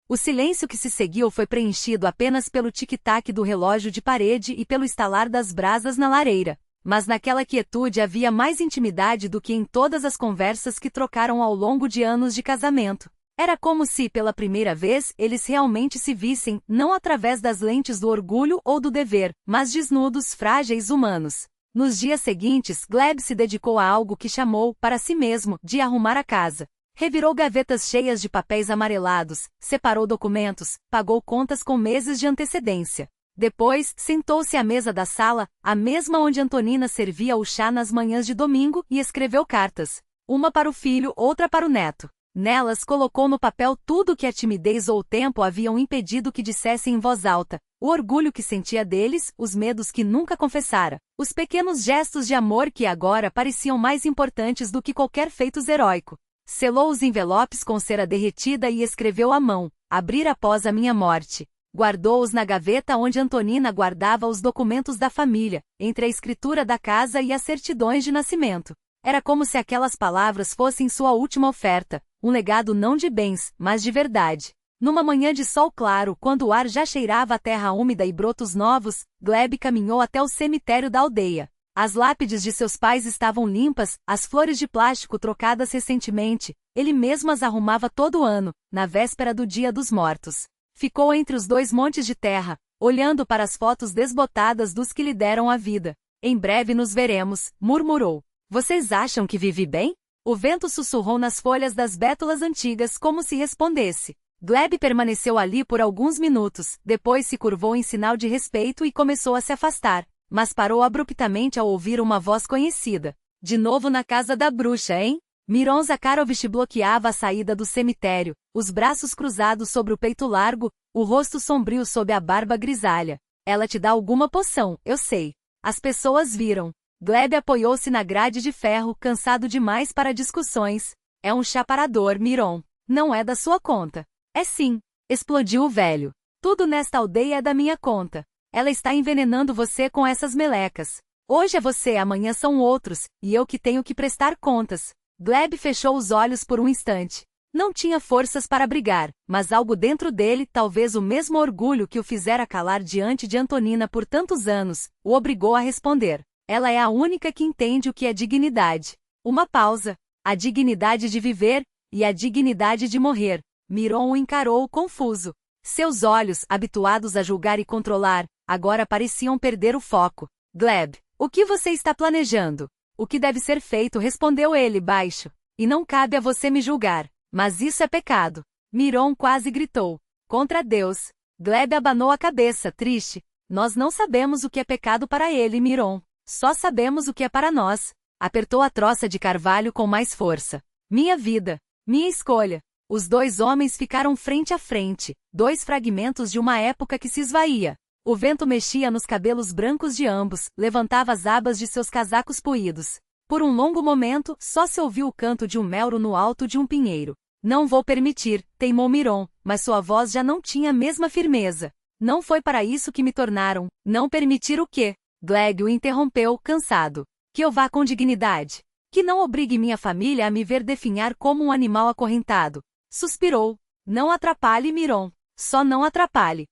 O silêncio que se seguiu foi preenchido apenas pelo tic-tac do relógio de parede e pelo estalar das brasas na lareira. Mas naquela quietude havia mais intimidade do que em todas as conversas que trocaram ao longo de anos de casamento. Era como se, pela primeira vez, eles realmente se vissem, não através das lentes do orgulho ou do dever, mas desnudos, frágeis humanos. Nos dias seguintes, Gleb se dedicou a algo que chamou, para si mesmo, de arrumar a casa. Revirou gavetas cheias de papéis amarelados, separou documentos, pagou contas com meses de antecedência. Depois, sentou-se à mesa da sala, a mesma onde Antonina servia o chá nas manhãs de domingo, e escreveu cartas. Uma para o filho, outra para o neto. Nelas colocou no papel tudo que a timidez ou o tempo haviam impedido que dissessem em voz alta, o orgulho que sentia deles, os medos que nunca confessara, os pequenos gestos de amor que agora pareciam mais importantes do que qualquer feito heróico. Selou os envelopes com cera derretida e escreveu à mão, abrir após a minha morte. Guardou-os na gaveta onde Antonina guardava os documentos da família, entre a escritura da casa e as certidões de nascimento. Era como se aquelas palavras fossem sua última oferta, um legado não de bens, mas de verdade. Numa manhã de sol claro, quando o ar já cheirava a terra úmida e brotos novos, Gleb caminhou até o cemitério da aldeia. As lápides de seus pais estavam limpas, as flores de plástico trocadas recentemente, ele mesmo as arrumava todo ano, na véspera do Dia dos Mortos. Ficou entre os dois montes de terra, olhando para as fotos desbotadas dos que lhe deram a vida. Em breve nos veremos, murmurou. Vocês acham que vivi bem? O vento sussurrou nas folhas das bétulas antigas como se respondesse. Gleb permaneceu ali por alguns minutos, depois se curvou em sinal de respeito e começou a se afastar, mas parou abruptamente ao ouvir uma voz conhecida. De novo na casa da bruxa, hein? Miron Zakharovich bloqueava a saída do cemitério, os braços cruzados sobre o peito largo, o rosto sombrio sob a barba grisalha. Ela te dá alguma poção, eu sei. As pessoas viram. Gleb apoiou-se na grade de ferro, cansado demais para discussões. É um chaparador, Miron. Não é da sua conta. É sim. Explodiu o velho. Tudo nesta aldeia é da minha conta. Ela está envenenando você com essas melecas. Hoje é você, amanhã são outros, e eu que tenho que prestar contas. Gleb fechou os olhos por um instante. Não tinha forças para brigar, mas algo dentro dele, talvez o mesmo orgulho que o fizera calar diante de Antonina por tantos anos, o obrigou a responder. Ela é a única que entende o que é dignidade. Uma pausa. A dignidade de viver, e a dignidade de morrer. Miron o encarou confuso. Seus olhos, habituados a julgar e controlar, agora pareciam perder o foco. Gleb, o que você está planejando? O que deve ser feito, respondeu ele baixo. E não cabe a você me julgar. Mas isso é pecado. Miron quase gritou. Contra Deus. Gleb abanou a cabeça, triste. Nós não sabemos o que é pecado para ele, Miron. Só sabemos o que é para nós. Apertou a troça de carvalho com mais força. Minha vida. Minha escolha. Os dois homens ficaram frente a frente, dois fragmentos de uma época que se esvaía. O vento mexia nos cabelos brancos de ambos, levantava as abas de seus casacos poídos. Por um longo momento, só se ouviu o canto de um melro no alto de um pinheiro. Não vou permitir, teimou Miron, mas sua voz já não tinha a mesma firmeza. Não foi para isso que me tornaram. Não permitir o quê? Gleb o interrompeu, cansado. Que eu vá com dignidade. Que não obrigue minha família a me ver definhar como um animal acorrentado. Suspirou. Não atrapalhe, Miron. Só não atrapalhe.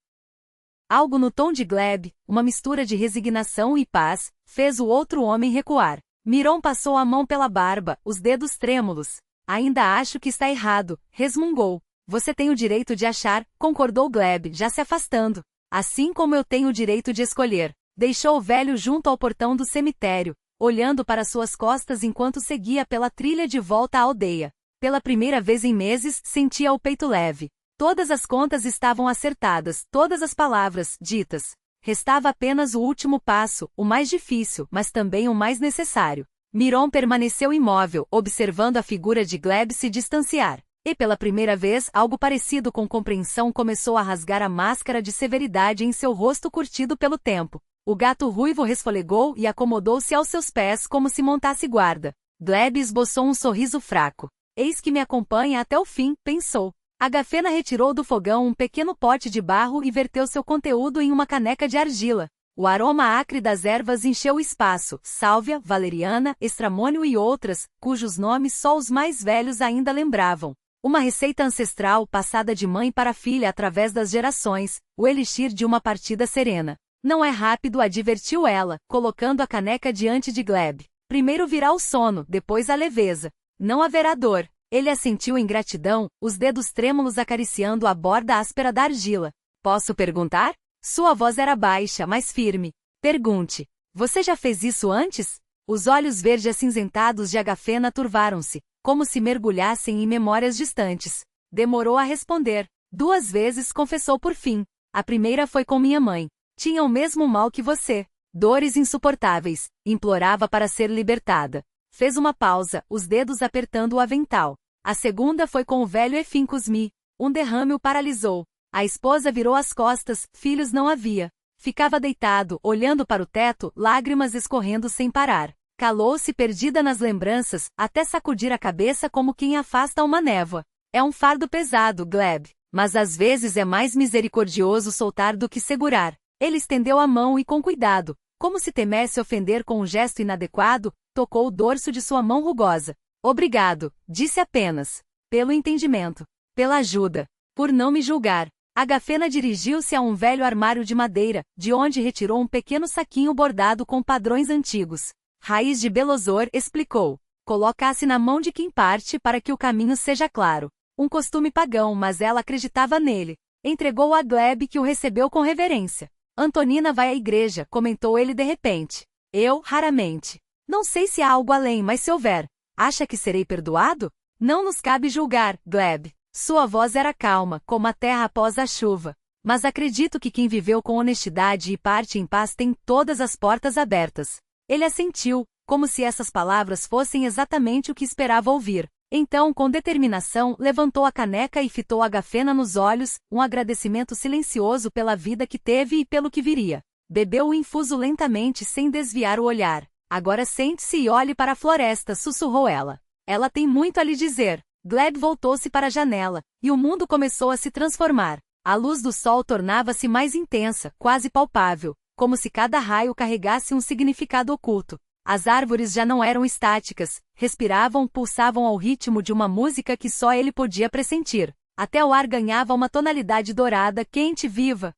Algo no tom de Gleb, uma mistura de resignação e paz, fez o outro homem recuar. Miron passou a mão pela barba, os dedos trêmulos. Ainda acho que está errado, resmungou. Você tem o direito de achar, concordou Gleb, já se afastando. Assim como eu tenho o direito de escolher. Deixou o velho junto ao portão do cemitério, olhando para suas costas enquanto seguia pela trilha de volta à aldeia. Pela primeira vez em meses, sentia o peito leve. Todas as contas estavam acertadas, todas as palavras ditas. Restava apenas o último passo, o mais difícil, mas também o mais necessário. Miron permaneceu imóvel, observando a figura de Gleb se distanciar. E pela primeira vez, algo parecido com compreensão começou a rasgar a máscara de severidade em seu rosto curtido pelo tempo. O gato ruivo resfolegou e acomodou-se aos seus pés como se montasse guarda. Gleb esboçou um sorriso fraco. Eis que me acompanha até o fim, pensou. Agafena retirou do fogão um pequeno pote de barro e verteu seu conteúdo em uma caneca de argila. O aroma acre das ervas encheu o espaço, sálvia, valeriana, estramônio e outras, cujos nomes só os mais velhos ainda lembravam. Uma receita ancestral passada de mãe para filha através das gerações, o elixir de uma partida serena. Não é rápido, advertiu ela, colocando a caneca diante de Gleb. Primeiro virá o sono, depois a leveza. Não haverá dor. Ele assentiu em gratidão, os dedos trêmulos acariciando a borda áspera da argila. Posso perguntar? Sua voz era baixa, mas firme. Pergunte. Você já fez isso antes? Os olhos verde acinzentados de Agafena turvaram-se, como se mergulhassem em memórias distantes. Demorou a responder. 2 vezes confessou por fim. A primeira foi com minha mãe. Tinha o mesmo mal que você. Dores insuportáveis. Implorava para ser libertada. Fez uma pausa, os dedos apertando o avental. A segunda foi com o velho Efim Cusmi. Um derrame o paralisou. A esposa virou as costas, filhos não havia. Ficava deitado, olhando para o teto, lágrimas escorrendo sem parar. Calou-se perdida nas lembranças, até sacudir a cabeça como quem afasta uma névoa. É um fardo pesado, Gleb, mas às vezes é mais misericordioso soltar do que segurar. Ele estendeu a mão e com cuidado, como se temesse ofender com um gesto inadequado, tocou o dorso de sua mão rugosa. Obrigado, disse apenas. Pelo entendimento. Pela ajuda. Por não me julgar. Agafena dirigiu-se a um velho armário de madeira, de onde retirou um pequeno saquinho bordado com padrões antigos. Raiz de belosor, explicou. Colocasse na mão de quem parte para que o caminho seja claro. Um costume pagão, mas ela acreditava nele. Entregou-o a Gleb, que o recebeu com reverência. Antonina vai à igreja, comentou ele de repente. Eu, raramente. Não sei se há algo além, mas se houver, acha que serei perdoado? Não nos cabe julgar, Gleb. Sua voz era calma, como a terra após a chuva. Mas acredito que quem viveu com honestidade e parte em paz tem todas as portas abertas. Ele assentiu, como se essas palavras fossem exatamente o que esperava ouvir. Então, com determinação, levantou a caneca e fitou Agafena nos olhos, um agradecimento silencioso pela vida que teve e pelo que viria. Bebeu o infuso lentamente sem desviar o olhar. Agora sente-se e olhe para a floresta, sussurrou ela. Ela tem muito a lhe dizer. Gleb voltou-se para a janela, e o mundo começou a se transformar. A luz do sol tornava-se mais intensa, quase palpável, como se cada raio carregasse um significado oculto. As árvores já não eram estáticas, respiravam, pulsavam ao ritmo de uma música que só ele podia pressentir. Até o ar ganhava uma tonalidade dourada, quente e viva.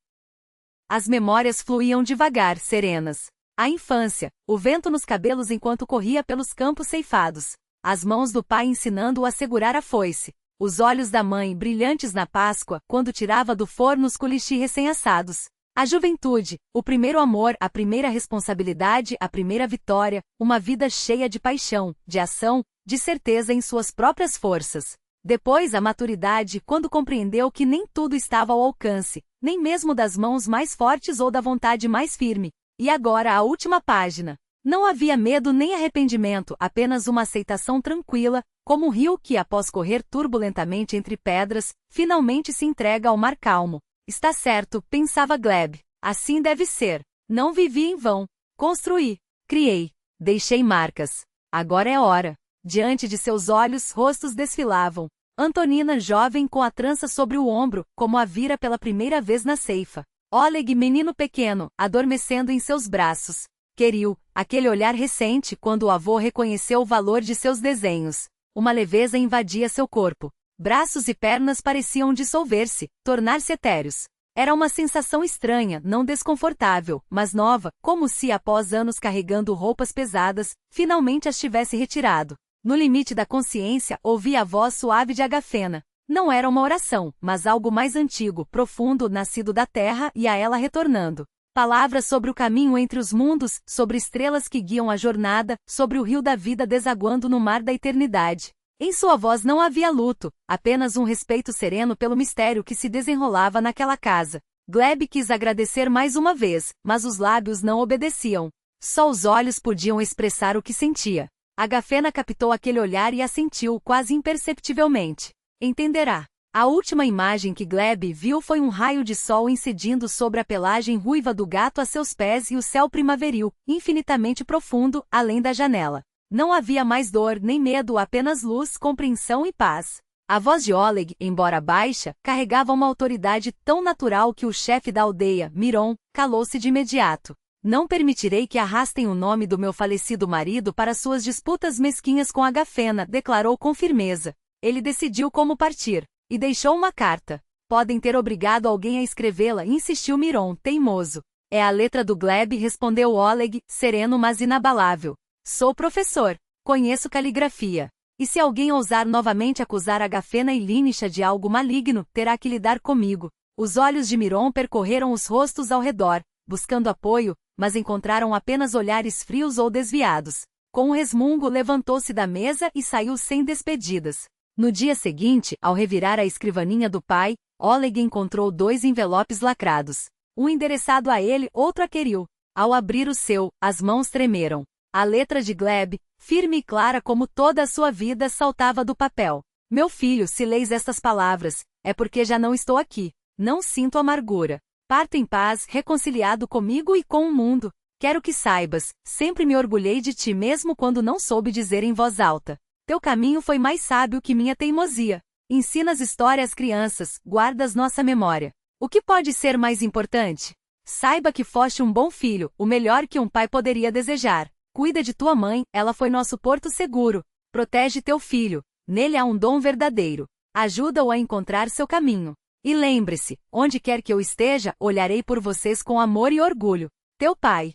As memórias fluíam devagar, serenas. A infância, o vento nos cabelos enquanto corria pelos campos ceifados. As mãos do pai ensinando-o a segurar a foice. Os olhos da mãe brilhantes na Páscoa, quando tirava do forno os culichi recém-assados. A juventude, o primeiro amor, a primeira responsabilidade, a primeira vitória, uma vida cheia de paixão, de ação, de certeza em suas próprias forças. Depois a maturidade, quando compreendeu que nem tudo estava ao alcance, nem mesmo das mãos mais fortes ou da vontade mais firme. E agora a última página. Não havia medo nem arrependimento, apenas uma aceitação tranquila, como um rio que, após correr turbulentamente entre pedras, finalmente se entrega ao mar calmo. Está certo, pensava Gleb. Assim deve ser. Não vivi em vão. Construí. Criei. Deixei marcas. Agora é hora. Diante de seus olhos, rostos desfilavam. Antonina jovem com a trança sobre o ombro, como a vira pela primeira vez na ceifa. Oleg menino pequeno, adormecendo em seus braços. Queriu, aquele olhar recente quando o avô reconheceu o valor de seus desenhos. Uma leveza invadia seu corpo. Braços e pernas pareciam dissolver-se, tornar-se etéreos. Era uma sensação estranha, não desconfortável, mas nova, como se, após anos carregando roupas pesadas, finalmente as tivesse retirado. No limite da consciência, ouvi a voz suave de Agafena. Não era uma oração, mas algo mais antigo, profundo, nascido da terra e a ela retornando. Palavras sobre o caminho entre os mundos, sobre estrelas que guiam a jornada, sobre o rio da vida desaguando no mar da eternidade. Em sua voz não havia luto, apenas um respeito sereno pelo mistério que se desenrolava naquela casa. Gleb quis agradecer mais uma vez, mas os lábios não obedeciam. Só os olhos podiam expressar o que sentia. Agafena captou aquele olhar e assentiu quase imperceptivelmente. Entenderá. A última imagem que Gleb viu foi um raio de sol incidindo sobre a pelagem ruiva do gato a seus pés e o céu primaveril, infinitamente profundo, além da janela. Não havia mais dor nem medo, apenas luz, compreensão e paz. A voz de Oleg, embora baixa, carregava uma autoridade tão natural que o chefe da aldeia, Miron, calou-se de imediato. Não permitirei que arrastem o nome do meu falecido marido para suas disputas mesquinhas com Agafena, declarou com firmeza. Ele decidiu como partir, e deixou uma carta. Podem ter obrigado alguém a escrevê-la, insistiu Miron, teimoso. É a letra do Gleb, respondeu Oleg, sereno mas inabalável. Sou professor. Conheço caligrafia. E se alguém ousar novamente acusar Agafena e Linisha de algo maligno, terá que lidar comigo. Os olhos de Miron percorreram os rostos ao redor, buscando apoio, mas encontraram apenas olhares frios ou desviados. Com um resmungo levantou-se da mesa e saiu sem despedidas. No dia seguinte, ao revirar a escrivaninha do pai, Oleg encontrou 2 envelopes lacrados. Um endereçado a ele, outro a Kirill. Ao abrir o seu, as mãos tremeram. A letra de Gleb, firme e clara como toda a sua vida, saltava do papel. Meu filho, se leis estas palavras, é porque já não estou aqui. Não sinto amargura. Parto em paz, reconciliado comigo e com o mundo. Quero que saibas, sempre me orgulhei de ti mesmo quando não soube dizer em voz alta. Teu caminho foi mais sábio que minha teimosia. Ensinas história às crianças, guardas nossa memória. O que pode ser mais importante? Saiba que foste um bom filho, o melhor que um pai poderia desejar. Cuida de tua mãe, ela foi nosso porto seguro. Protege teu filho, nele há um dom verdadeiro. Ajuda-o a encontrar seu caminho. E lembre-se, onde quer que eu esteja, olharei por vocês com amor e orgulho. Teu pai.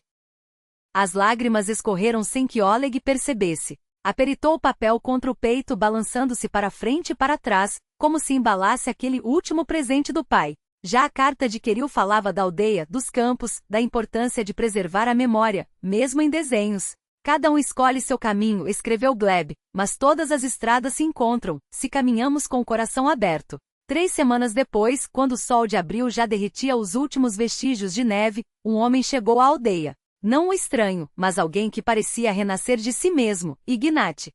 As lágrimas escorreram sem que Oleg percebesse. Aperitou o papel contra o peito, balançando-se para frente e para trás, como se embalasse aquele último presente do pai. Já a carta de Kirill falava da aldeia, dos campos, da importância de preservar a memória, mesmo em desenhos. Cada um escolhe seu caminho, escreveu Gleb, mas todas as estradas se encontram, se caminhamos com o coração aberto. 3 semanas depois, quando o sol de abril já derretia os últimos vestígios de neve, um homem chegou à aldeia. Não um estranho, mas alguém que parecia renascer de si mesmo, Ignat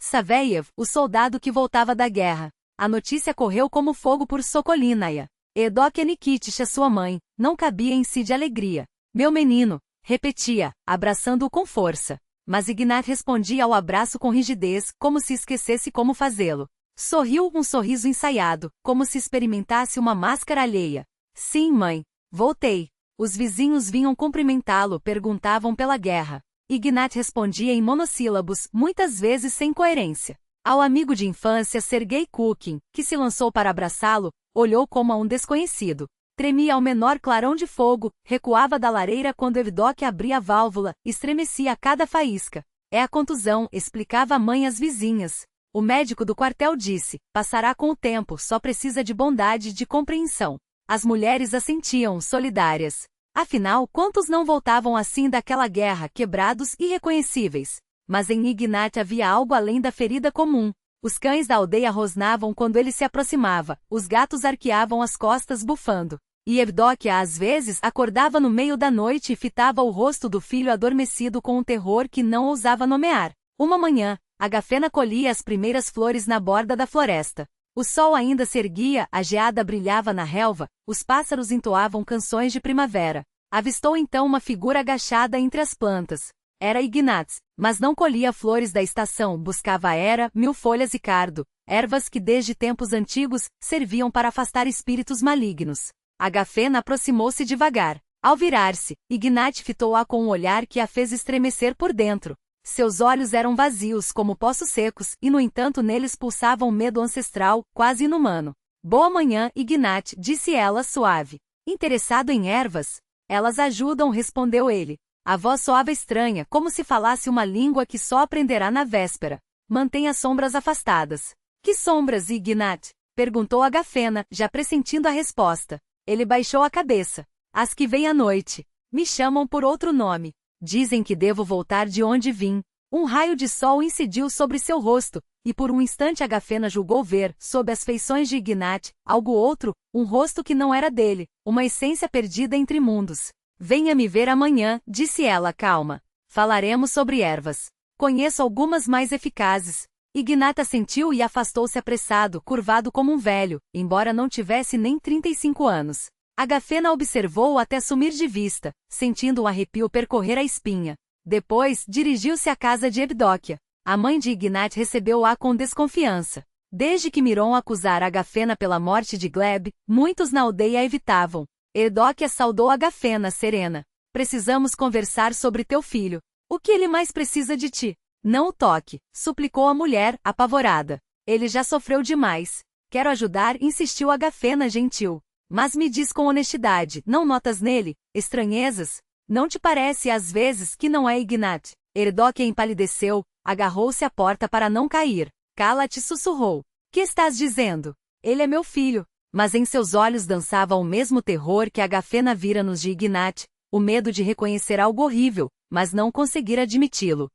Saveyev, o soldado que voltava da guerra. A notícia correu como fogo por Sokolinaya. Eudokia Nikitich, sua mãe, não cabia em si de alegria. Meu menino, repetia, abraçando-o com força. Mas Ignat respondia ao abraço com rigidez, como se esquecesse como fazê-lo. Sorriu um sorriso ensaiado, como se experimentasse uma máscara alheia. Sim, mãe. Voltei. Os vizinhos vinham cumprimentá-lo, perguntavam pela guerra. Ignat respondia em monossílabos, muitas vezes sem coerência. Ao amigo de infância Sergei Kukin, que se lançou para abraçá-lo, olhou como a um desconhecido. Tremia ao menor clarão de fogo, recuava da lareira quando Evdokia abria a válvula, estremecia a cada faísca. É a contusão, explicava a mãe às vizinhas. O médico do quartel disse, passará com o tempo, só precisa de bondade e de compreensão. As mulheres assentiam, solidárias. Afinal, quantos não voltavam assim daquela guerra, quebrados e irreconhecíveis? Mas em Ignat havia algo além da ferida comum. Os cães da aldeia rosnavam quando ele se aproximava, os gatos arqueavam as costas bufando. E Evdokia às vezes acordava no meio da noite e fitava o rosto do filho adormecido com um terror que não ousava nomear. Uma manhã, Agafena colhia as primeiras flores na borda da floresta. O sol ainda se erguia, a geada brilhava na relva, os pássaros entoavam canções de primavera. Avistou então uma figura agachada entre as plantas. Era Ignat, mas não colhia flores da estação, buscava era, milfolhas e cardo, ervas que desde tempos antigos serviam para afastar espíritos malignos. Agafena aproximou-se devagar. Ao virar-se, Ignat fitou-a com um olhar que a fez estremecer por dentro. Seus olhos eram vazios como poços secos, e no entanto neles pulsava um medo ancestral, quase inumano. Boa manhã, Ignat, disse ela suave. Interessado em ervas? Elas ajudam, respondeu ele. A voz soava estranha, como se falasse uma língua que só aprenderá na véspera. Mantenha as sombras afastadas. Que sombras, Ignat? Perguntou Agafena, já pressentindo a resposta. Ele baixou a cabeça. As que vêm à noite. Me chamam por outro nome. Dizem que devo voltar de onde vim. Um raio de sol incidiu sobre seu rosto, e por um instante Agafena julgou ver, sob as feições de Ignat, algo outro, um rosto que não era dele, uma essência perdida entre mundos. Venha me ver amanhã, disse ela calma. Falaremos sobre ervas. Conheço algumas mais eficazes. Ignat assentiu e afastou-se apressado, curvado como um velho, embora não tivesse nem 35 anos. Agafena observou-o até sumir de vista, sentindo um arrepio percorrer a espinha. Depois, dirigiu-se à casa de Evdóquia. A mãe de Ignat recebeu-a com desconfiança. Desde que Miron acusara Agafena pela morte de Gleb, muitos na aldeia a evitavam. Evdóquia saudou Agafena serena. Precisamos conversar sobre teu filho. O que ele mais precisa de ti? Não o toque, suplicou a mulher, apavorada. Ele já sofreu demais. Quero ajudar, insistiu Agafena gentil. Mas me diz com honestidade, não notas nele estranhezas? Não te parece às vezes que não é Ignat? Evdóquia empalideceu, agarrou-se à porta para não cair. Cala-te, sussurrou. Que estás dizendo? Ele é meu filho. Mas em seus olhos dançava o mesmo terror que Agafena vira nos de Ignat, o medo de reconhecer algo horrível, mas não conseguir admiti-lo.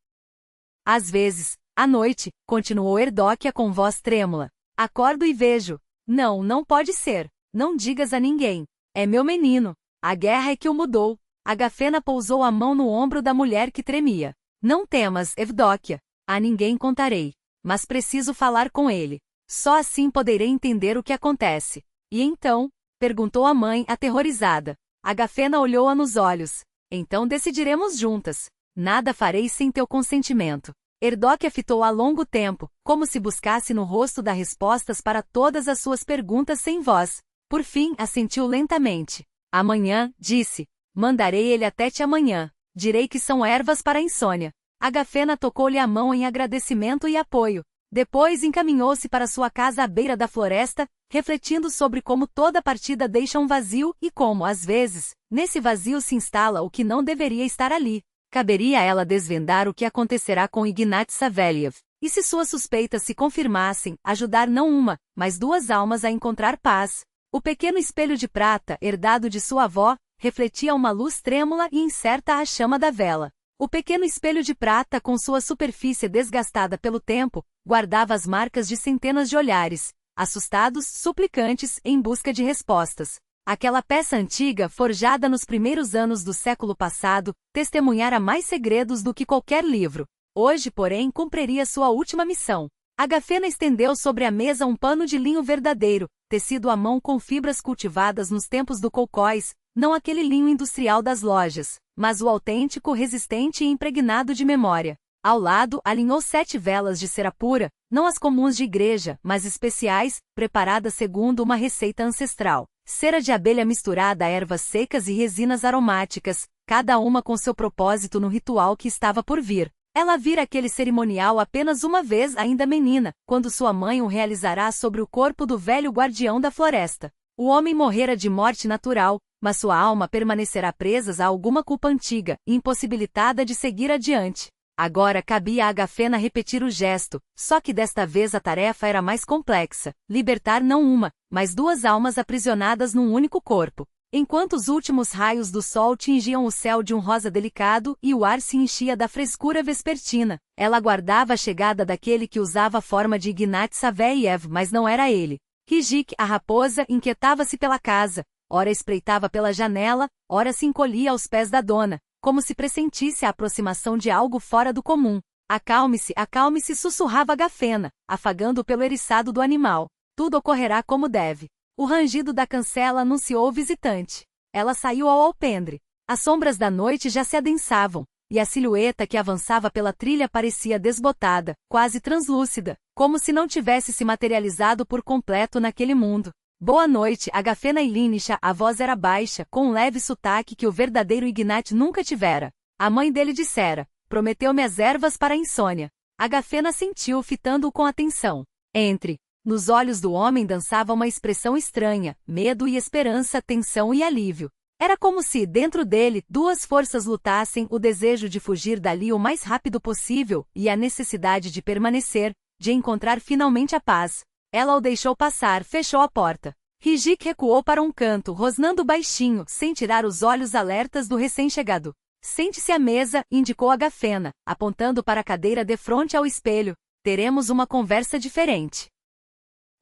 Às vezes, à noite, continuou Evdóquia com voz trêmula. Acordo e vejo. Não, não pode ser. Não digas a ninguém. É meu menino. A guerra é que o mudou. Agafena pousou a mão no ombro da mulher que tremia. Não temas, Evdóquia. A ninguém contarei. Mas preciso falar com ele. Só assim poderei entender o que acontece. E então? Perguntou a mãe, aterrorizada. Agafena olhou-a nos olhos. Então decidiremos juntas. Nada farei sem teu consentimento. Evdóquia fitou-a longo tempo, como se buscasse no rosto dar respostas para todas as suas perguntas sem voz. Por fim, assentiu lentamente. Amanhã, disse. Mandarei ele até te amanhã. Direi que são ervas para a insônia. Agafena tocou-lhe a mão em agradecimento e apoio. Depois encaminhou-se para sua casa à beira da floresta, refletindo sobre como toda partida deixa um vazio e como, às vezes, nesse vazio se instala o que não deveria estar ali. Caberia a ela desvendar o que acontecerá com Ignat Saveliev. E se suas suspeitas se confirmassem, ajudar não uma, mas duas almas a encontrar paz. O pequeno espelho de prata, herdado de sua avó, refletia uma luz trêmula e incerta à chama da vela. O pequeno espelho de prata, com sua superfície desgastada pelo tempo, guardava as marcas de centenas de olhares, assustados, suplicantes, em busca de respostas. Aquela peça antiga, forjada nos primeiros anos do século passado, testemunhara mais segredos do que qualquer livro. Hoje, porém, cumpriria sua última missão. Agafena estendeu sobre a mesa um pano de linho verdadeiro, tecido à mão com fibras cultivadas nos tempos do colcóis, não aquele linho industrial das lojas, mas o autêntico, resistente e impregnado de memória. Ao lado, alinhou 7 velas de cera pura, não as comuns de igreja, mas especiais, preparadas segundo uma receita ancestral. Cera de abelha misturada a ervas secas e resinas aromáticas, cada uma com seu propósito no ritual que estava por vir. Ela vira aquele cerimonial apenas uma vez ainda menina, quando sua mãe o realizará sobre o corpo do velho guardião da floresta. O homem morrera de morte natural, mas sua alma permanecerá presa a alguma culpa antiga, impossibilitada de seguir adiante. Agora cabia a Agafena repetir o gesto, só que desta vez a tarefa era mais complexa, libertar não uma, mas 2 almas aprisionadas num único corpo. Enquanto os últimos raios do sol tingiam o céu de um rosa delicado e o ar se enchia da frescura vespertina, ela aguardava a chegada daquele que usava a forma de Ignat Saveliev, mas não era ele. Kijik, a raposa, inquietava-se pela casa, ora espreitava pela janela, ora se encolhia aos pés da dona, como se pressentisse a aproximação de algo fora do comum. Acalme-se, sussurrava Agafena, afagando pelo eriçado do animal. Tudo ocorrerá como deve. O rangido da cancela anunciou o visitante. Ela saiu ao alpendre. As sombras da noite já se adensavam, e a silhueta que avançava pela trilha parecia desbotada, quase translúcida, como se não tivesse se materializado por completo naquele mundo. Boa noite, Agafena Ilinisha. A voz era baixa, com um leve sotaque que o verdadeiro Ignat nunca tivera. A mãe dele dissera: prometeu-me as ervas para a insônia. Agafena sentiu, fitando-o com atenção. Entre. Nos olhos do homem dançava uma expressão estranha, medo e esperança, tensão e alívio. Era como se, dentro dele, duas forças lutassem, o desejo de fugir dali o mais rápido possível, e a necessidade de permanecer, de encontrar finalmente a paz. Ela o deixou passar, fechou a porta. Rijik recuou para um canto, rosnando baixinho, sem tirar os olhos alertas do recém-chegado. Sente-se à mesa, indicou Agafena, apontando para a cadeira defronte ao espelho. Teremos uma conversa diferente.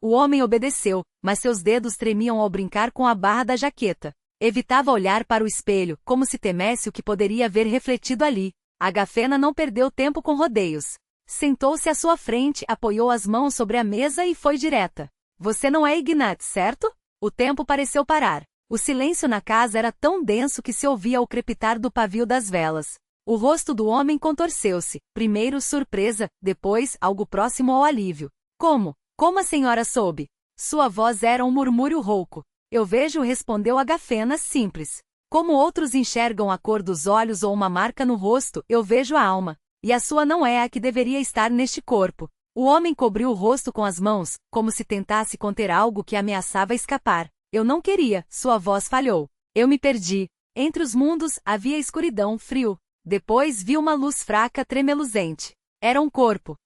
O homem obedeceu, mas seus dedos tremiam ao brincar com a barra da jaqueta. Evitava olhar para o espelho, como se temesse o que poderia ver refletido ali. Agafena não perdeu tempo com rodeios. Sentou-se à sua frente, apoiou as mãos sobre a mesa e foi direta. Você não é Ignat, certo? O tempo pareceu parar. O silêncio na casa era tão denso que se ouvia o crepitar do pavio das velas. O rosto do homem contorceu-se, primeiro surpresa, depois algo próximo ao alívio. Como? Como a senhora soube? Sua voz era um murmúrio rouco. Eu vejo, respondeu Agafena, simples. Como outros enxergam a cor dos olhos ou uma marca no rosto, eu vejo a alma. E a sua não é a que deveria estar neste corpo. O homem cobriu o rosto com as mãos, como se tentasse conter algo que ameaçava escapar. Eu não queria, sua voz falhou. Eu me perdi. Entre os mundos, havia escuridão, frio. Depois vi uma luz fraca, tremeluzente. Era um corpo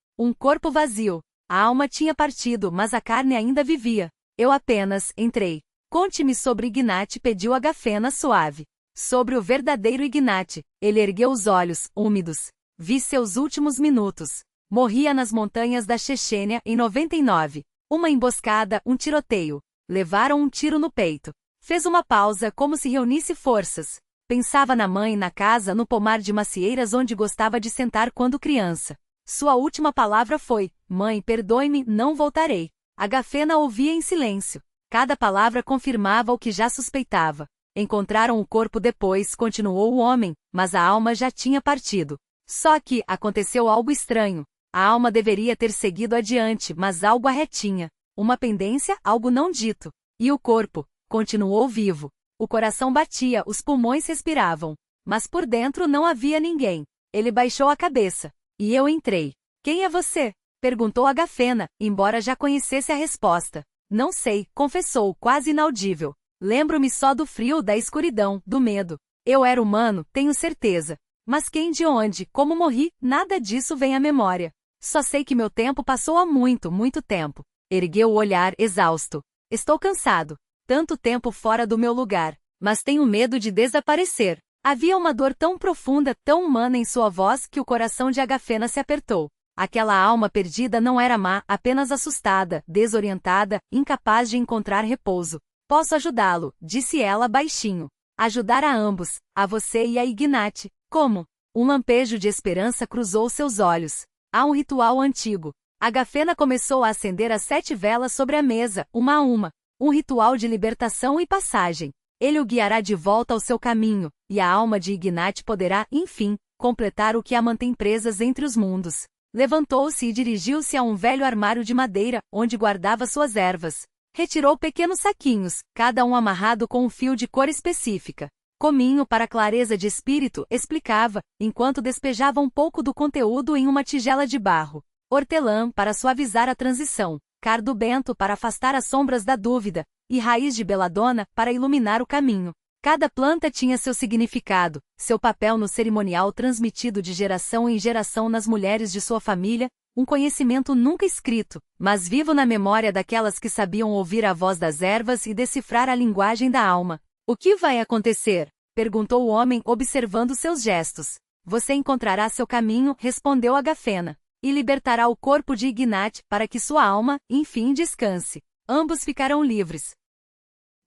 vazio. A alma tinha partido, mas a carne ainda vivia. Eu apenas entrei. Conte-me sobre Ignat, pediu Agafena suave. Sobre o verdadeiro Ignat. Ele ergueu os olhos, úmidos. Vi seus últimos minutos. Morria nas montanhas da Chechênia, em 99. Uma emboscada, um tiroteio. Levaram um tiro no peito. Fez uma pausa, como se reunisse forças. Pensava na mãe na casa, no pomar de macieiras onde gostava de sentar quando criança. Sua última palavra foi: mãe, perdoe-me, não voltarei. Agafena ouvia em silêncio. Cada palavra confirmava o que já suspeitava. Encontraram o corpo depois, continuou o homem, mas a alma já tinha partido. Só que aconteceu algo estranho. A alma deveria ter seguido adiante, mas algo a retinha. Uma pendência, algo não dito. E o corpo continuou vivo. O coração batia, os pulmões respiravam. Mas por dentro não havia ninguém. Ele baixou a cabeça. E eu entrei. Quem é você? Perguntou Agafena, embora já conhecesse a resposta. Não sei, confessou, quase inaudível. Lembro-me só do frio, da escuridão, do medo. Eu era humano, tenho certeza. Mas quem, de onde, como morri, nada disso vem à memória. Só sei que meu tempo passou há muito, muito tempo. Ergueu o olhar, exausto. Estou cansado. Tanto tempo fora do meu lugar. Mas tenho medo de desaparecer. Havia uma dor tão profunda, tão humana em sua voz que o coração de Agafena se apertou. Aquela alma perdida não era má, apenas assustada, desorientada, incapaz de encontrar repouso. Posso ajudá-lo, disse ela baixinho. Ajudar a ambos, a você e a Ignat. Como? Um lampejo de esperança cruzou seus olhos. Há um ritual antigo. Agafena começou a acender as 7 velas sobre a mesa, uma a uma. Um ritual de libertação e passagem. Ele o guiará de volta ao seu caminho, e a alma de Ignat poderá, enfim, completar o que a mantém presas entre os mundos. Levantou-se e dirigiu-se a um velho armário de madeira, onde guardava suas ervas. Retirou pequenos saquinhos, cada um amarrado com um fio de cor específica. Cominho para clareza de espírito, explicava, enquanto despejava um pouco do conteúdo em uma tigela de barro. Hortelã para suavizar a transição. Cardo bento para afastar as sombras da dúvida. E raiz de beladona para iluminar o caminho. Cada planta tinha seu significado, seu papel no cerimonial transmitido de geração em geração nas mulheres de sua família, um conhecimento nunca escrito, mas vivo na memória daquelas que sabiam ouvir a voz das ervas e decifrar a linguagem da alma. O que vai acontecer? Perguntou o homem, observando seus gestos. Você encontrará seu caminho, respondeu Agafena, e libertará o corpo de Ignat para que sua alma, enfim, descanse. Ambos ficarão livres.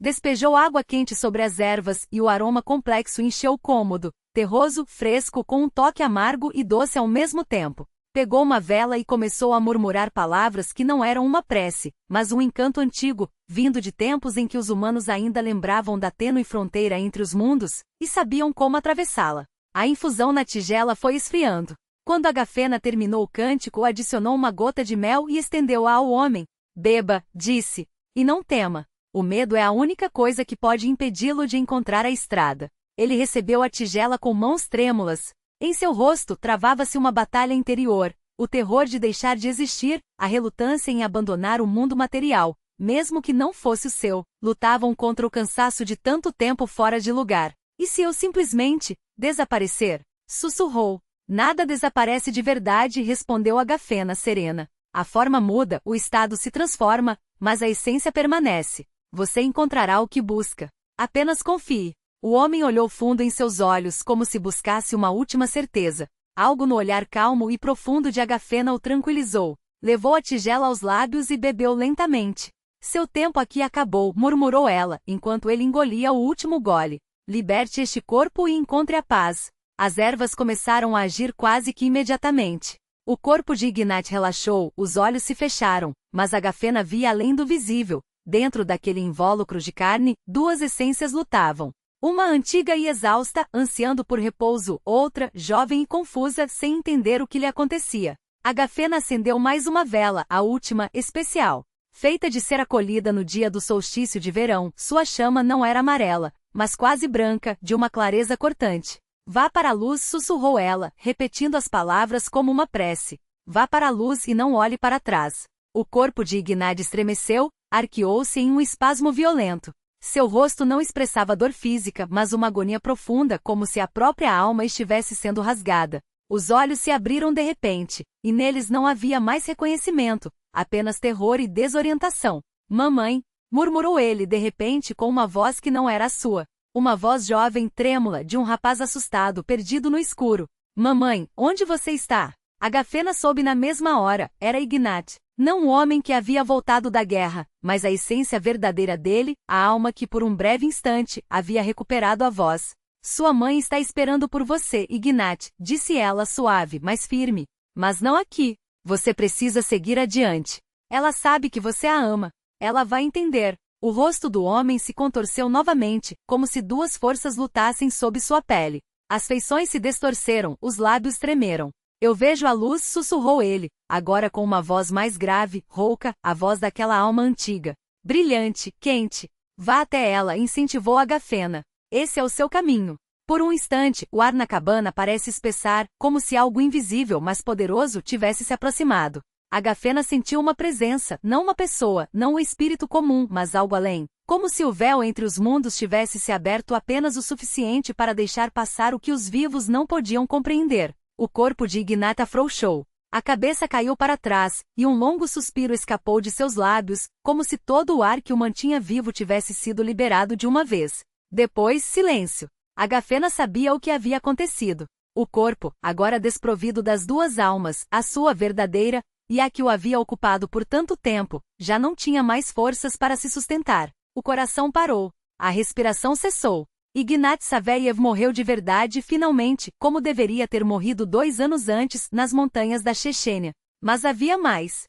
Despejou água quente sobre as ervas e o aroma complexo encheu o cômodo, terroso, fresco com um toque amargo e doce ao mesmo tempo. Pegou uma vela e começou a murmurar palavras que não eram uma prece, mas um encanto antigo, vindo de tempos em que os humanos ainda lembravam da tênue fronteira entre os mundos, e sabiam como atravessá-la. A infusão na tigela foi esfriando. Quando Agafena terminou o cântico, adicionou uma gota de mel e estendeu-a ao homem. Beba, disse, e não tema. O medo é a única coisa que pode impedi-lo de encontrar a estrada. Ele recebeu a tigela com mãos trêmulas. Em seu rosto travava-se uma batalha interior, o terror de deixar de existir, a relutância em abandonar o mundo material, mesmo que não fosse o seu, lutavam contra o cansaço de tanto tempo fora de lugar. E se eu simplesmente desaparecer? Sussurrou. Nada desaparece de verdade, respondeu Agafena serena. A forma muda, o estado se transforma, mas a essência permanece. Você encontrará o que busca. Apenas confie. O homem olhou fundo em seus olhos como se buscasse uma última certeza. Algo no olhar calmo e profundo de Agafena o tranquilizou. Levou a tigela aos lábios e bebeu lentamente. Seu tempo aqui acabou, murmurou ela, enquanto ele engolia o último gole. Liberte este corpo e encontre a paz. As ervas começaram a agir quase que imediatamente. O corpo de Ignat relaxou, os olhos se fecharam, mas Agafena via além do visível. Dentro daquele invólucro de carne, duas essências lutavam. Uma antiga e exausta, ansiando por repouso, outra, jovem e confusa, sem entender o que lhe acontecia. Agafena acendeu mais uma vela, a última, especial. Feita de ser acolhida no dia do solstício de verão, sua chama não era amarela, mas quase branca, de uma clareza cortante. Vá para a luz, sussurrou ela, repetindo as palavras como uma prece. Vá para a luz e não olhe para trás. O corpo de Ignat estremeceu, arqueou-se em um espasmo violento. Seu rosto não expressava dor física, mas uma agonia profunda, como se a própria alma estivesse sendo rasgada. Os olhos se abriram de repente, e neles não havia mais reconhecimento, apenas terror e desorientação. Mamãe, murmurou ele de repente com uma voz que não era a sua. Uma voz jovem trêmula de um rapaz assustado, perdido no escuro. Mamãe, onde você está? Agafena soube na mesma hora, era Ignat. Não o homem que havia voltado da guerra, mas a essência verdadeira dele, a alma que por um breve instante havia recuperado a voz. Sua mãe está esperando por você, Ignat, disse ela suave, mas firme. Mas não aqui. Você precisa seguir adiante. Ela sabe que você a ama. Ela vai entender. O rosto do homem se contorceu novamente, como se duas forças lutassem sob sua pele. As feições se distorceram, os lábios tremeram. Eu vejo a luz, sussurrou ele, agora com uma voz mais grave, rouca, a voz daquela alma antiga. Brilhante, quente. Vá até ela, incentivou Agafena. Esse é o seu caminho. Por um instante, o ar na cabana parece espessar, como se algo invisível mas poderoso tivesse se aproximado. Agafena sentiu uma presença, não uma pessoa, não um espírito comum, mas algo além. Como se o véu entre os mundos tivesse se aberto apenas o suficiente para deixar passar o que os vivos não podiam compreender. O corpo de Ignat afrouxou. A cabeça caiu para trás, e um longo suspiro escapou de seus lábios, como se todo o ar que o mantinha vivo tivesse sido liberado de uma vez. Depois, silêncio. Agafena sabia o que havia acontecido. O corpo, agora desprovido das duas almas, a sua verdadeira, e a que o havia ocupado por tanto tempo, já não tinha mais forças para se sustentar. O coração parou. A respiração cessou. Ignat Saveyev morreu de verdade finalmente, como deveria ter morrido 2 anos antes, nas montanhas da Chechênia. Mas havia mais.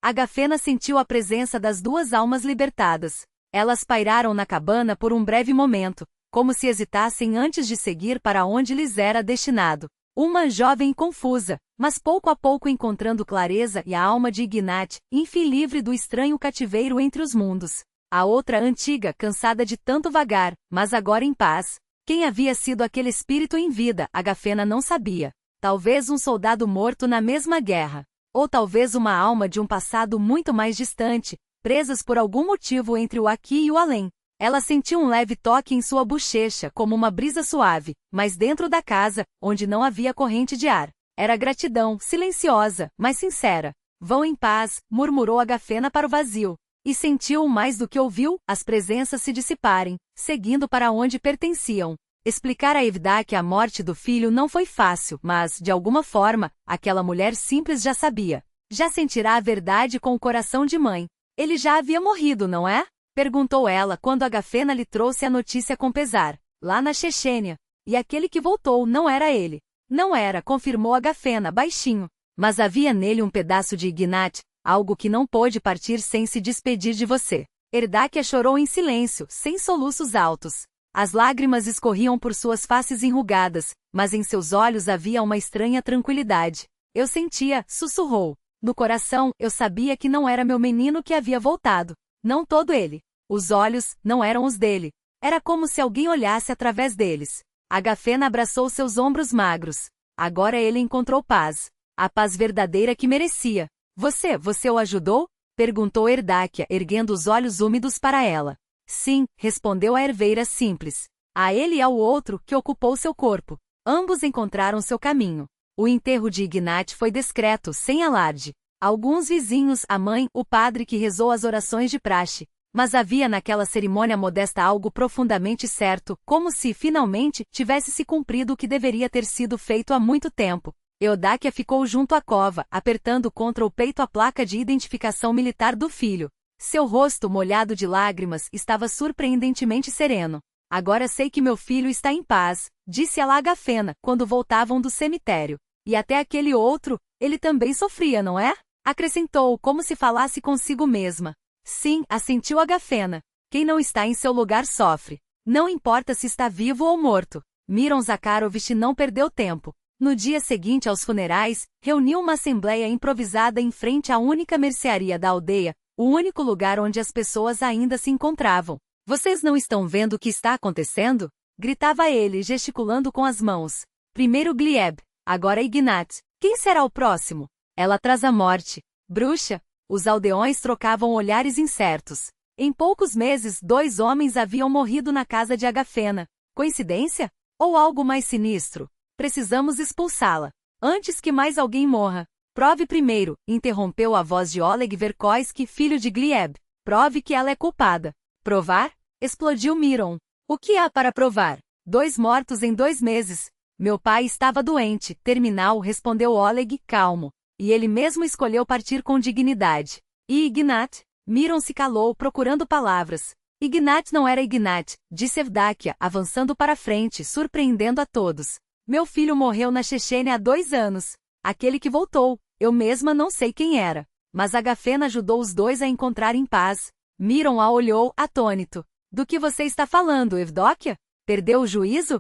Agafena sentiu a presença das duas almas libertadas. Elas pairaram na cabana por um breve momento, como se hesitassem antes de seguir para onde lhes era destinado. Uma jovem e confusa, mas pouco a pouco encontrando clareza e a alma de Ignat, enfim livre do estranho cativeiro entre os mundos. A outra antiga, cansada de tanto vagar, mas agora em paz. Quem havia sido aquele espírito em vida, Agafena não sabia. Talvez um soldado morto na mesma guerra. Ou talvez uma alma de um passado muito mais distante, presas por algum motivo entre o aqui e o além. Ela sentiu um leve toque em sua bochecha, como uma brisa suave, mas dentro da casa, onde não havia corrente de ar. Era gratidão, silenciosa, mas sincera. Vão em paz, murmurou Agafena para o vazio. E sentiu mais do que ouviu, as presenças se dissiparem, seguindo para onde pertenciam. Explicar a Evda que a morte do filho não foi fácil, mas, de alguma forma, aquela mulher simples já sabia. Já sentirá a verdade com o coração de mãe. Ele já havia morrido, não é? Perguntou ela quando Agafena lhe trouxe a notícia com pesar. Lá na Chechênia. E aquele que voltou não era ele. Não era, confirmou Agafena, baixinho. Mas havia nele um pedaço de Ignat, algo que não pôde partir sem se despedir de você. Erdáquia chorou em silêncio, sem soluços altos. As lágrimas escorriam por suas faces enrugadas, mas em seus olhos havia uma estranha tranquilidade. Eu sentia, sussurrou. No coração, eu sabia que não era meu menino que havia voltado. Não todo ele. Os olhos não eram os dele. Era como se alguém olhasse através deles. Agafena abraçou seus ombros magros. Agora ele encontrou paz. a paz verdadeira que merecia. Você o ajudou? Perguntou Erdáquia, erguendo os olhos úmidos para ela. Sim, respondeu a herveira simples. A ele e ao outro, que ocupou seu corpo. Ambos encontraram seu caminho. O enterro de Ignat foi discreto, sem alarde. Alguns vizinhos, a mãe, o padre que rezou as orações de praxe. Mas havia naquela cerimônia modesta algo profundamente certo, como se, finalmente, tivesse se cumprido o que deveria ter sido feito há muito tempo. Eudáquia ficou junto à cova, apertando contra o peito a placa de identificação militar do filho. Seu rosto, molhado de lágrimas, estava surpreendentemente sereno. Agora sei que meu filho está em paz, disse ela a Agafena, quando voltavam do cemitério. E até aquele outro, ele também sofria, não é? Acrescentou, como se falasse consigo mesma. Sim, assentiu Agafena. Quem não está em seu lugar sofre. Não importa se está vivo ou morto. Miron Zakharovich não perdeu tempo. No dia seguinte aos funerais, reuniu uma assembleia improvisada em frente à única mercearia da aldeia, o único lugar onde as pessoas ainda se encontravam. Vocês não estão vendo o que está acontecendo? Gritava ele, gesticulando com as mãos. Primeiro Glieb, agora Ignat. Quem será o próximo? Ela traz a morte. Bruxa? Os aldeões trocavam olhares incertos. Em poucos meses, 2 homens haviam morrido na casa de Agafena. Coincidência? Ou algo mais sinistro? Precisamos expulsá-la. Antes que mais alguém morra. Prove primeiro, interrompeu a voz de Oleg Verkovsky, filho de Glieb. Prove que ela é culpada. Provar? Explodiu Miron. O que há para provar? 2 mortos em 2 meses. Meu pai estava doente, terminal, respondeu Oleg, calmo. E ele mesmo escolheu partir com dignidade. E Ignat? Miron se calou, procurando palavras. Ignat não era Ignat, disse Evdáquia, avançando para frente, surpreendendo a todos. Meu filho morreu na Chechênia há 2 anos. Aquele que voltou, eu mesma não sei quem era. Mas Agafena ajudou os 2 a encontrarem paz. Miron a olhou, atônito. Do que você está falando, Evdáquia? Perdeu o juízo?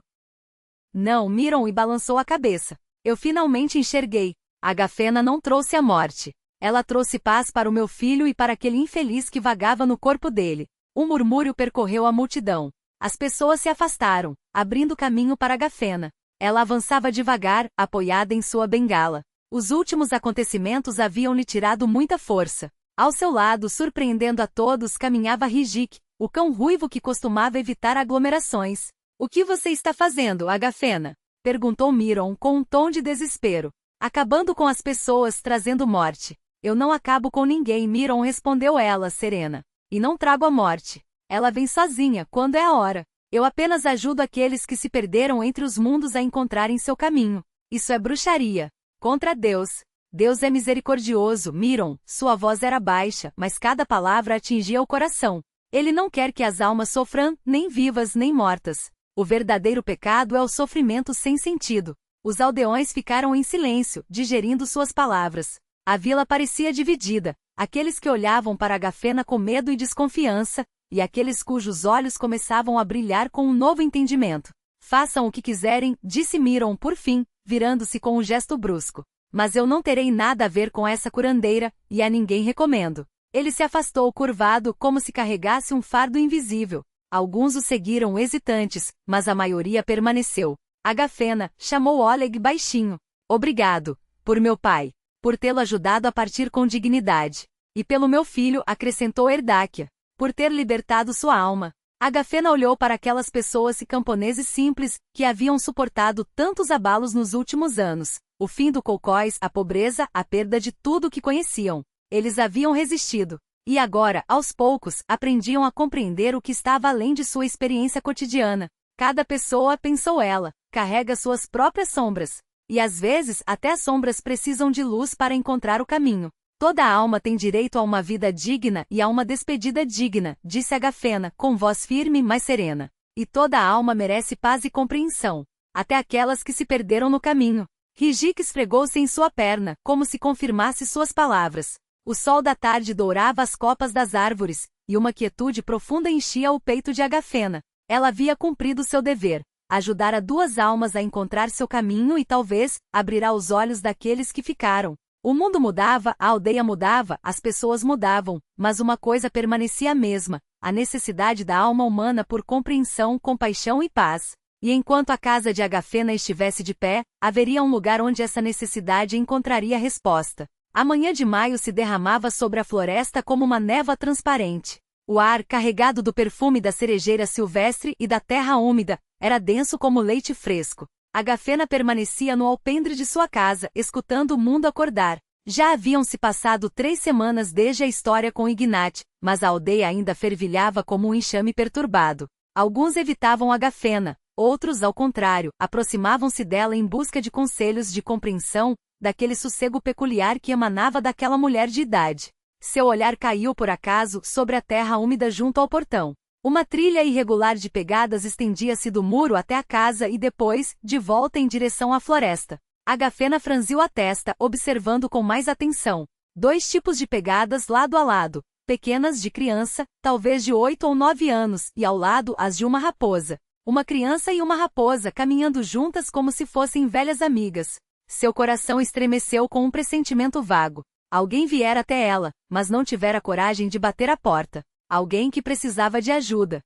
Não, Miron e balançou a cabeça. Eu finalmente enxerguei. Agafena não trouxe a morte. Ela trouxe paz para o meu filho e para aquele infeliz que vagava no corpo dele. Um murmúrio percorreu a multidão. As pessoas se afastaram, abrindo caminho para Agafena. Ela avançava devagar, apoiada em sua bengala. Os últimos acontecimentos haviam lhe tirado muita força. Ao seu lado, surpreendendo a todos, caminhava Rijik, o cão ruivo que costumava evitar aglomerações. O que você está fazendo, Agafena? Perguntou Miron com um tom de desespero. Acabando com as pessoas, trazendo morte. Eu não acabo com ninguém, Miron, respondeu ela, serena. E não trago a morte. Ela vem sozinha, quando é a hora. Eu apenas ajudo aqueles que se perderam entre os mundos a encontrarem seu caminho. Isso é bruxaria. Contra Deus. Deus é misericordioso, Miron. Sua voz era baixa, mas cada palavra atingia o coração. Ele não quer que as almas sofram, nem vivas nem mortas. O verdadeiro pecado é o sofrimento sem sentido. Os aldeões ficaram em silêncio, digerindo suas palavras. A vila parecia dividida, aqueles que olhavam para Agafena com medo e desconfiança, e aqueles cujos olhos começavam a brilhar com um novo entendimento. Façam o que quiserem, disse Miron por fim, virando-se com um gesto brusco. Mas eu não terei nada a ver com essa curandeira, e a ninguém recomendo. Ele se afastou curvado como se carregasse um fardo invisível. Alguns o seguiram hesitantes, mas a maioria permaneceu. Agafena chamou Oleg baixinho. Obrigado, por meu pai, por tê-lo ajudado a partir com dignidade. E pelo meu filho, acrescentou Erdáquia, por ter libertado sua alma. Agafena olhou para aquelas pessoas e camponeses simples, que haviam suportado tantos abalos nos últimos anos. O fim do Kolkhoz, a pobreza, a perda de tudo o que conheciam. Eles haviam resistido. E agora, aos poucos, aprendiam a compreender o que estava além de sua experiência cotidiana. Cada pessoa, pensou ela, carrega suas próprias sombras. E às vezes, até as sombras precisam de luz para encontrar o caminho. Toda alma tem direito a uma vida digna e a uma despedida digna, disse Agafena, com voz firme mas serena. E toda alma merece paz e compreensão. Até aquelas que se perderam no caminho. Rijik esfregou-se em sua perna, como se confirmasse suas palavras. O sol da tarde dourava as copas das árvores, e uma quietude profunda enchia o peito de Agafena. Ela havia cumprido seu dever. Ajudara 2 almas a encontrar seu caminho e talvez, abrirá os olhos daqueles que ficaram. O mundo mudava, a aldeia mudava, as pessoas mudavam, mas uma coisa permanecia a mesma, a necessidade da alma humana por compreensão, compaixão e paz. E enquanto a casa de Agafena estivesse de pé, haveria um lugar onde essa necessidade encontraria resposta. A manhã de maio se derramava sobre a floresta como uma névoa transparente. O ar, carregado do perfume da cerejeira silvestre e da terra úmida, era denso como leite fresco. Agafena permanecia no alpendre de sua casa, escutando o mundo acordar. Já haviam se passado 3 semanas desde a história com Ignat, mas a aldeia ainda fervilhava como um enxame perturbado. Alguns evitavam Agafena, outros, ao contrário, aproximavam-se dela em busca de conselhos de compreensão, daquele sossego peculiar que emanava daquela mulher de idade. Seu olhar caiu por acaso sobre a terra úmida junto ao portão. Uma trilha irregular de pegadas estendia-se do muro até a casa e depois, de volta em direção à floresta. Agafena franziu a testa, observando com mais atenção. 2 tipos de pegadas lado a lado, pequenas de criança, talvez de 8 ou 9 anos, e ao lado as de uma raposa. Uma criança e uma raposa caminhando juntas como se fossem velhas amigas. Seu coração estremeceu com um pressentimento vago. Alguém viera até ela, mas não tivera coragem de bater a porta. Alguém que precisava de ajuda.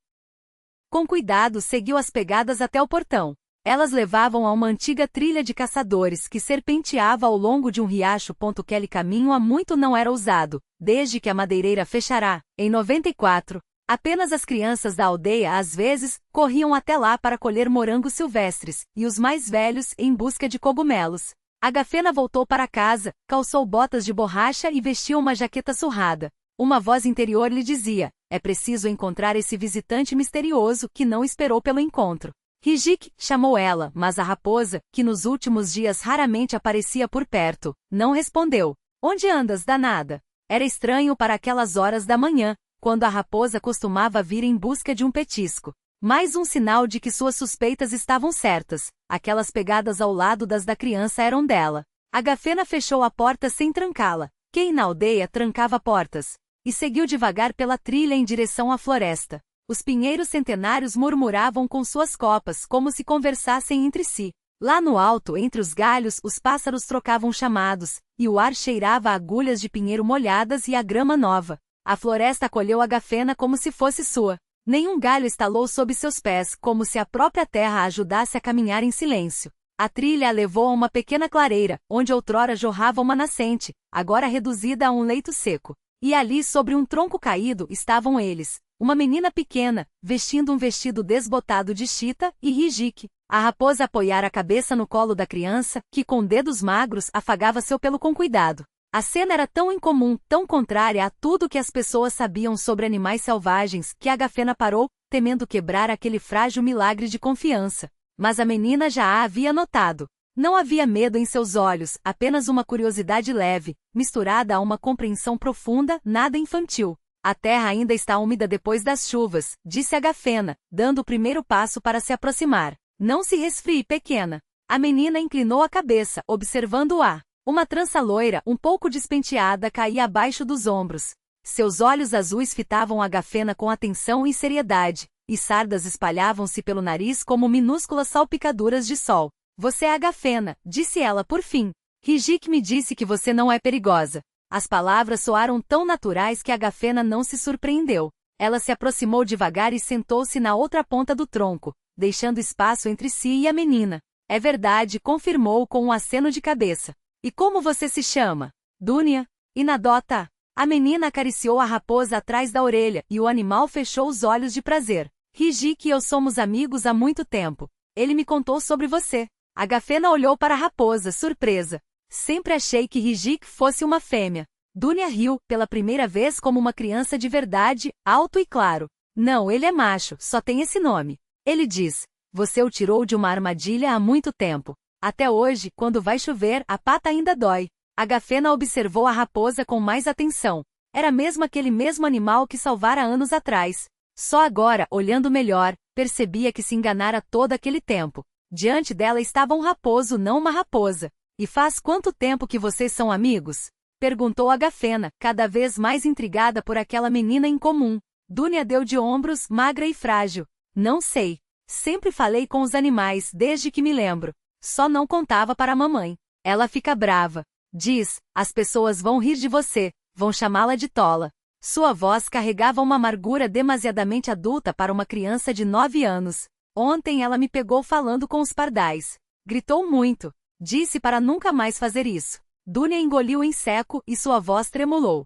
Com cuidado seguiu as pegadas até o portão. Elas levavam a uma antiga trilha de caçadores que serpenteava ao longo de um riacho. Aquele caminho há muito não era usado, desde que a madeireira fechará, em 94. Apenas as crianças da aldeia às vezes corriam até lá para colher morangos silvestres, e os mais velhos em busca de cogumelos. Agafena voltou para casa, calçou botas de borracha e vestiu uma jaqueta surrada. Uma voz interior lhe dizia: é preciso encontrar esse visitante misterioso que não esperou pelo encontro. Rijik, chamou ela, mas a raposa, que nos últimos dias raramente aparecia por perto, não respondeu. Onde andas, danada? Era estranho para aquelas horas da manhã, quando a raposa costumava vir em busca de um petisco. Mais um sinal de que suas suspeitas estavam certas. Aquelas pegadas ao lado das da criança eram dela. Agafena fechou a porta sem trancá-la. Quem na aldeia trancava portas? E seguiu devagar pela trilha em direção à floresta. Os pinheiros centenários murmuravam com suas copas como se conversassem entre si. Lá no alto, entre os galhos, os pássaros trocavam chamados, e o ar cheirava a agulhas de pinheiro molhadas e a grama nova. A floresta acolheu Agafena como se fosse sua. Nenhum galho estalou sob seus pés, como se a própria terra a ajudasse a caminhar em silêncio. A trilha a levou a uma pequena clareira, onde outrora jorrava uma nascente, agora reduzida a um leito seco. E ali, sobre um tronco caído, estavam eles. Uma menina pequena, vestindo um vestido desbotado de chita, e Rijik. A raposa apoiara a cabeça no colo da criança, que com dedos magros afagava seu pelo com cuidado. A cena era tão incomum, tão contrária a tudo que as pessoas sabiam sobre animais selvagens, que Agafena parou, temendo quebrar aquele frágil milagre de confiança. Mas a menina já a havia notado. Não havia medo em seus olhos, apenas uma curiosidade leve, misturada a uma compreensão profunda, nada infantil. A terra ainda está úmida depois das chuvas, disse Agafena, dando o primeiro passo para se aproximar. Não se resfrie, pequena. A menina inclinou a cabeça, observando-a. Uma trança loira, um pouco despenteada, caía abaixo dos ombros. Seus olhos azuis fitavam Agafena com atenção e seriedade, e sardas espalhavam-se pelo nariz como minúsculas salpicaduras de sol. Você é Agafena, disse ela por fim. Rijik me disse que você não é perigosa. As palavras soaram tão naturais que Agafena não se surpreendeu. Ela se aproximou devagar e sentou-se na outra ponta do tronco, deixando espaço entre si e a menina. É verdade, confirmou com um aceno de cabeça. E como você se chama? Dunia? Inadota? A menina acariciou a raposa atrás da orelha, e o animal fechou os olhos de prazer. Rijik e eu somos amigos há muito tempo. Ele me contou sobre você. Agafena olhou para a raposa, surpresa. Sempre achei que Rijik fosse uma fêmea. Dunia riu, pela primeira vez como uma criança de verdade, alto e claro. Não, ele é macho, só tem esse nome. Ele diz, você o tirou de uma armadilha há muito tempo. Até hoje, quando vai chover, a pata ainda dói. Agafena observou a raposa com mais atenção. Era mesmo aquele mesmo animal que salvara anos atrás. Só agora, olhando melhor, percebia que se enganara todo aquele tempo. Diante dela estava um raposo, não uma raposa. E faz quanto tempo que vocês são amigos? Perguntou Agafena, cada vez mais intrigada por aquela menina incomum. Dunia deu de ombros, magra e frágil. Não sei. Sempre falei com os animais, desde que me lembro. Só não contava para a mamãe. Ela fica brava. Diz, as pessoas vão rir de você, vão chamá-la de tola. Sua voz carregava uma amargura demasiadamente adulta para uma criança de 9 anos. Ontem ela me pegou falando com os pardais. Gritou muito. Disse para nunca mais fazer isso. Dunia engoliu em seco e sua voz tremulou.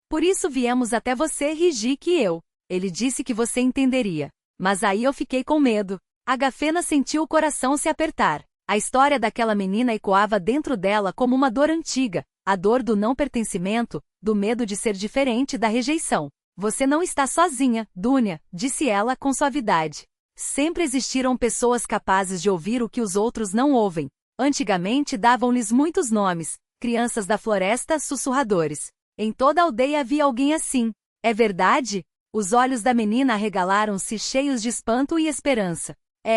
Por isso viemos até você, Rijik e eu. Ele disse que você entenderia. Mas aí eu fiquei com medo. Agafena sentiu o coração se apertar. A história daquela menina ecoava dentro dela como uma dor antiga, a dor do não pertencimento, do medo de ser diferente, da rejeição. Você não está sozinha, Dunia, disse ela com suavidade. Sempre existiram pessoas capazes de ouvir o que os outros não ouvem. Antigamente davam-lhes muitos nomes, crianças da floresta, sussurradores. Em toda a aldeia havia alguém assim. É verdade? Os olhos da menina arregalaram-se cheios de espanto e esperança.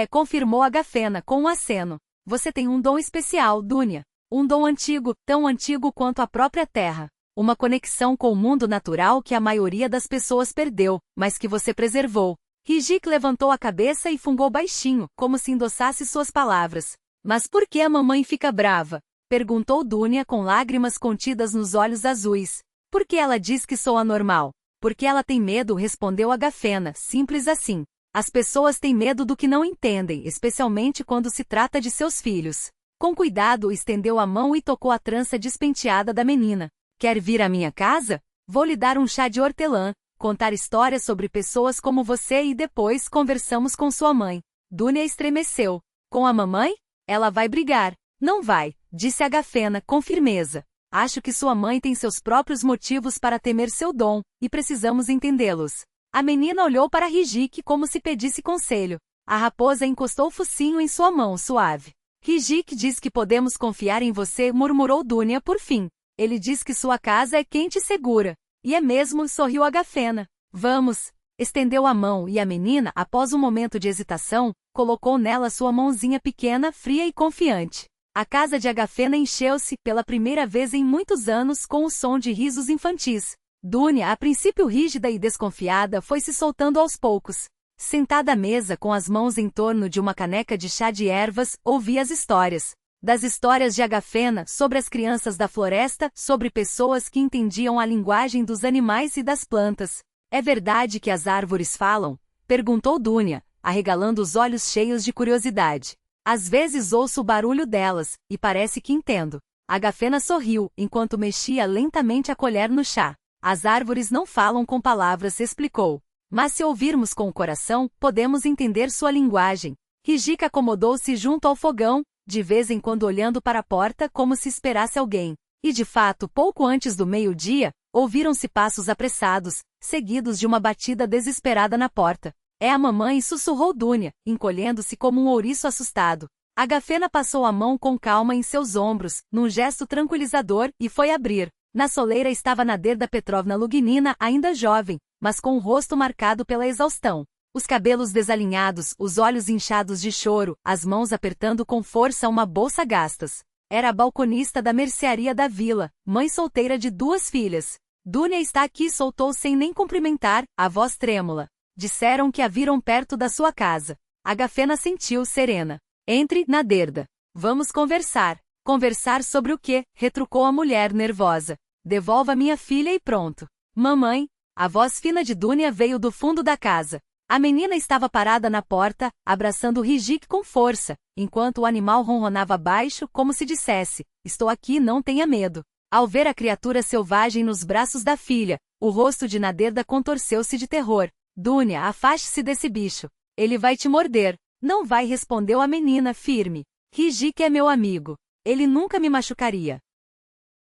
Confirmou Agafena com um aceno. Você tem um dom especial, Dunia. Um dom antigo, tão antigo quanto a própria terra. Uma conexão com o mundo natural que a maioria das pessoas perdeu, mas que você preservou. Rijik levantou a cabeça e fungou baixinho, como se endossasse suas palavras. Mas por que a mamãe fica brava? Perguntou Dunia com lágrimas contidas nos olhos azuis. Por que ela diz que sou anormal? Porque ela tem medo, respondeu Agafena, simples assim. As pessoas têm medo do que não entendem, especialmente quando se trata de seus filhos. Com cuidado, estendeu a mão e tocou a trança despenteada da menina. Quer vir à minha casa? Vou lhe dar um chá de hortelã, contar histórias sobre pessoas como você e depois conversamos com sua mãe. Dunia estremeceu. Com a mamãe? Ela vai brigar. Não vai, disse Agafena com firmeza. Acho que sua mãe tem seus próprios motivos para temer seu dom, e precisamos entendê-los. A menina olhou para Rijik como se pedisse conselho. A raposa encostou o focinho em sua mão suave. Rijik diz que podemos confiar em você, murmurou Dunia por fim. Ele diz que sua casa é quente e segura. E é mesmo, sorriu Agafena. Vamos. Estendeu a mão e a menina, após um momento de hesitação, colocou nela sua mãozinha pequena, fria e confiante. A casa de Agafena encheu-se, pela primeira vez em muitos anos, com o som de risos infantis. Dunia, a princípio rígida e desconfiada, foi se soltando aos poucos. Sentada à mesa com as mãos em torno de uma caneca de chá de ervas, ouvia as histórias. Das histórias de Agafena, sobre as crianças da floresta, sobre pessoas que entendiam a linguagem dos animais e das plantas. É verdade que as árvores falam? Perguntou Dunia, arregalando os olhos cheios de curiosidade. Às vezes ouço o barulho delas, e parece que entendo. Agafena sorriu, enquanto mexia lentamente a colher no chá. As árvores não falam com palavras, explicou. Mas se ouvirmos com o coração, podemos entender sua linguagem. Rijik acomodou-se junto ao fogão, de vez em quando olhando para a porta como se esperasse alguém. E de fato, pouco antes do meio-dia, ouviram-se passos apressados, seguidos de uma batida desesperada na porta. É a mamãe, sussurrou Dunia, encolhendo-se como um ouriço assustado. Agafena passou a mão com calma em seus ombros, num gesto tranquilizador, e foi abrir. Na soleira estava Naderda Petrovna Lugnina, ainda jovem, mas com o rosto marcado pela exaustão. Os cabelos desalinhados, os olhos inchados de choro, as mãos apertando com força uma bolsa gastas. Era a balconista da mercearia da vila, mãe solteira de 2 filhas. Dunia está aqui, soltou sem nem cumprimentar, a voz trêmula. Disseram que a viram perto da sua casa. Agafena sentiu serena. Entre, Naderda. Vamos conversar. Conversar sobre o quê? Retrucou a mulher nervosa. Devolva minha filha e pronto. Mamãe. A voz fina de Dunia veio do fundo da casa. A menina estava parada na porta, abraçando Rijik com força, enquanto o animal ronronava baixo, como se dissesse: estou aqui, não tenha medo. Ao ver a criatura selvagem nos braços da filha, o rosto de Naderda contorceu-se de terror. Dunia, afaste-se desse bicho. Ele vai te morder. Não vai, respondeu a menina firme. Rijik é meu amigo. Ele nunca me machucaria.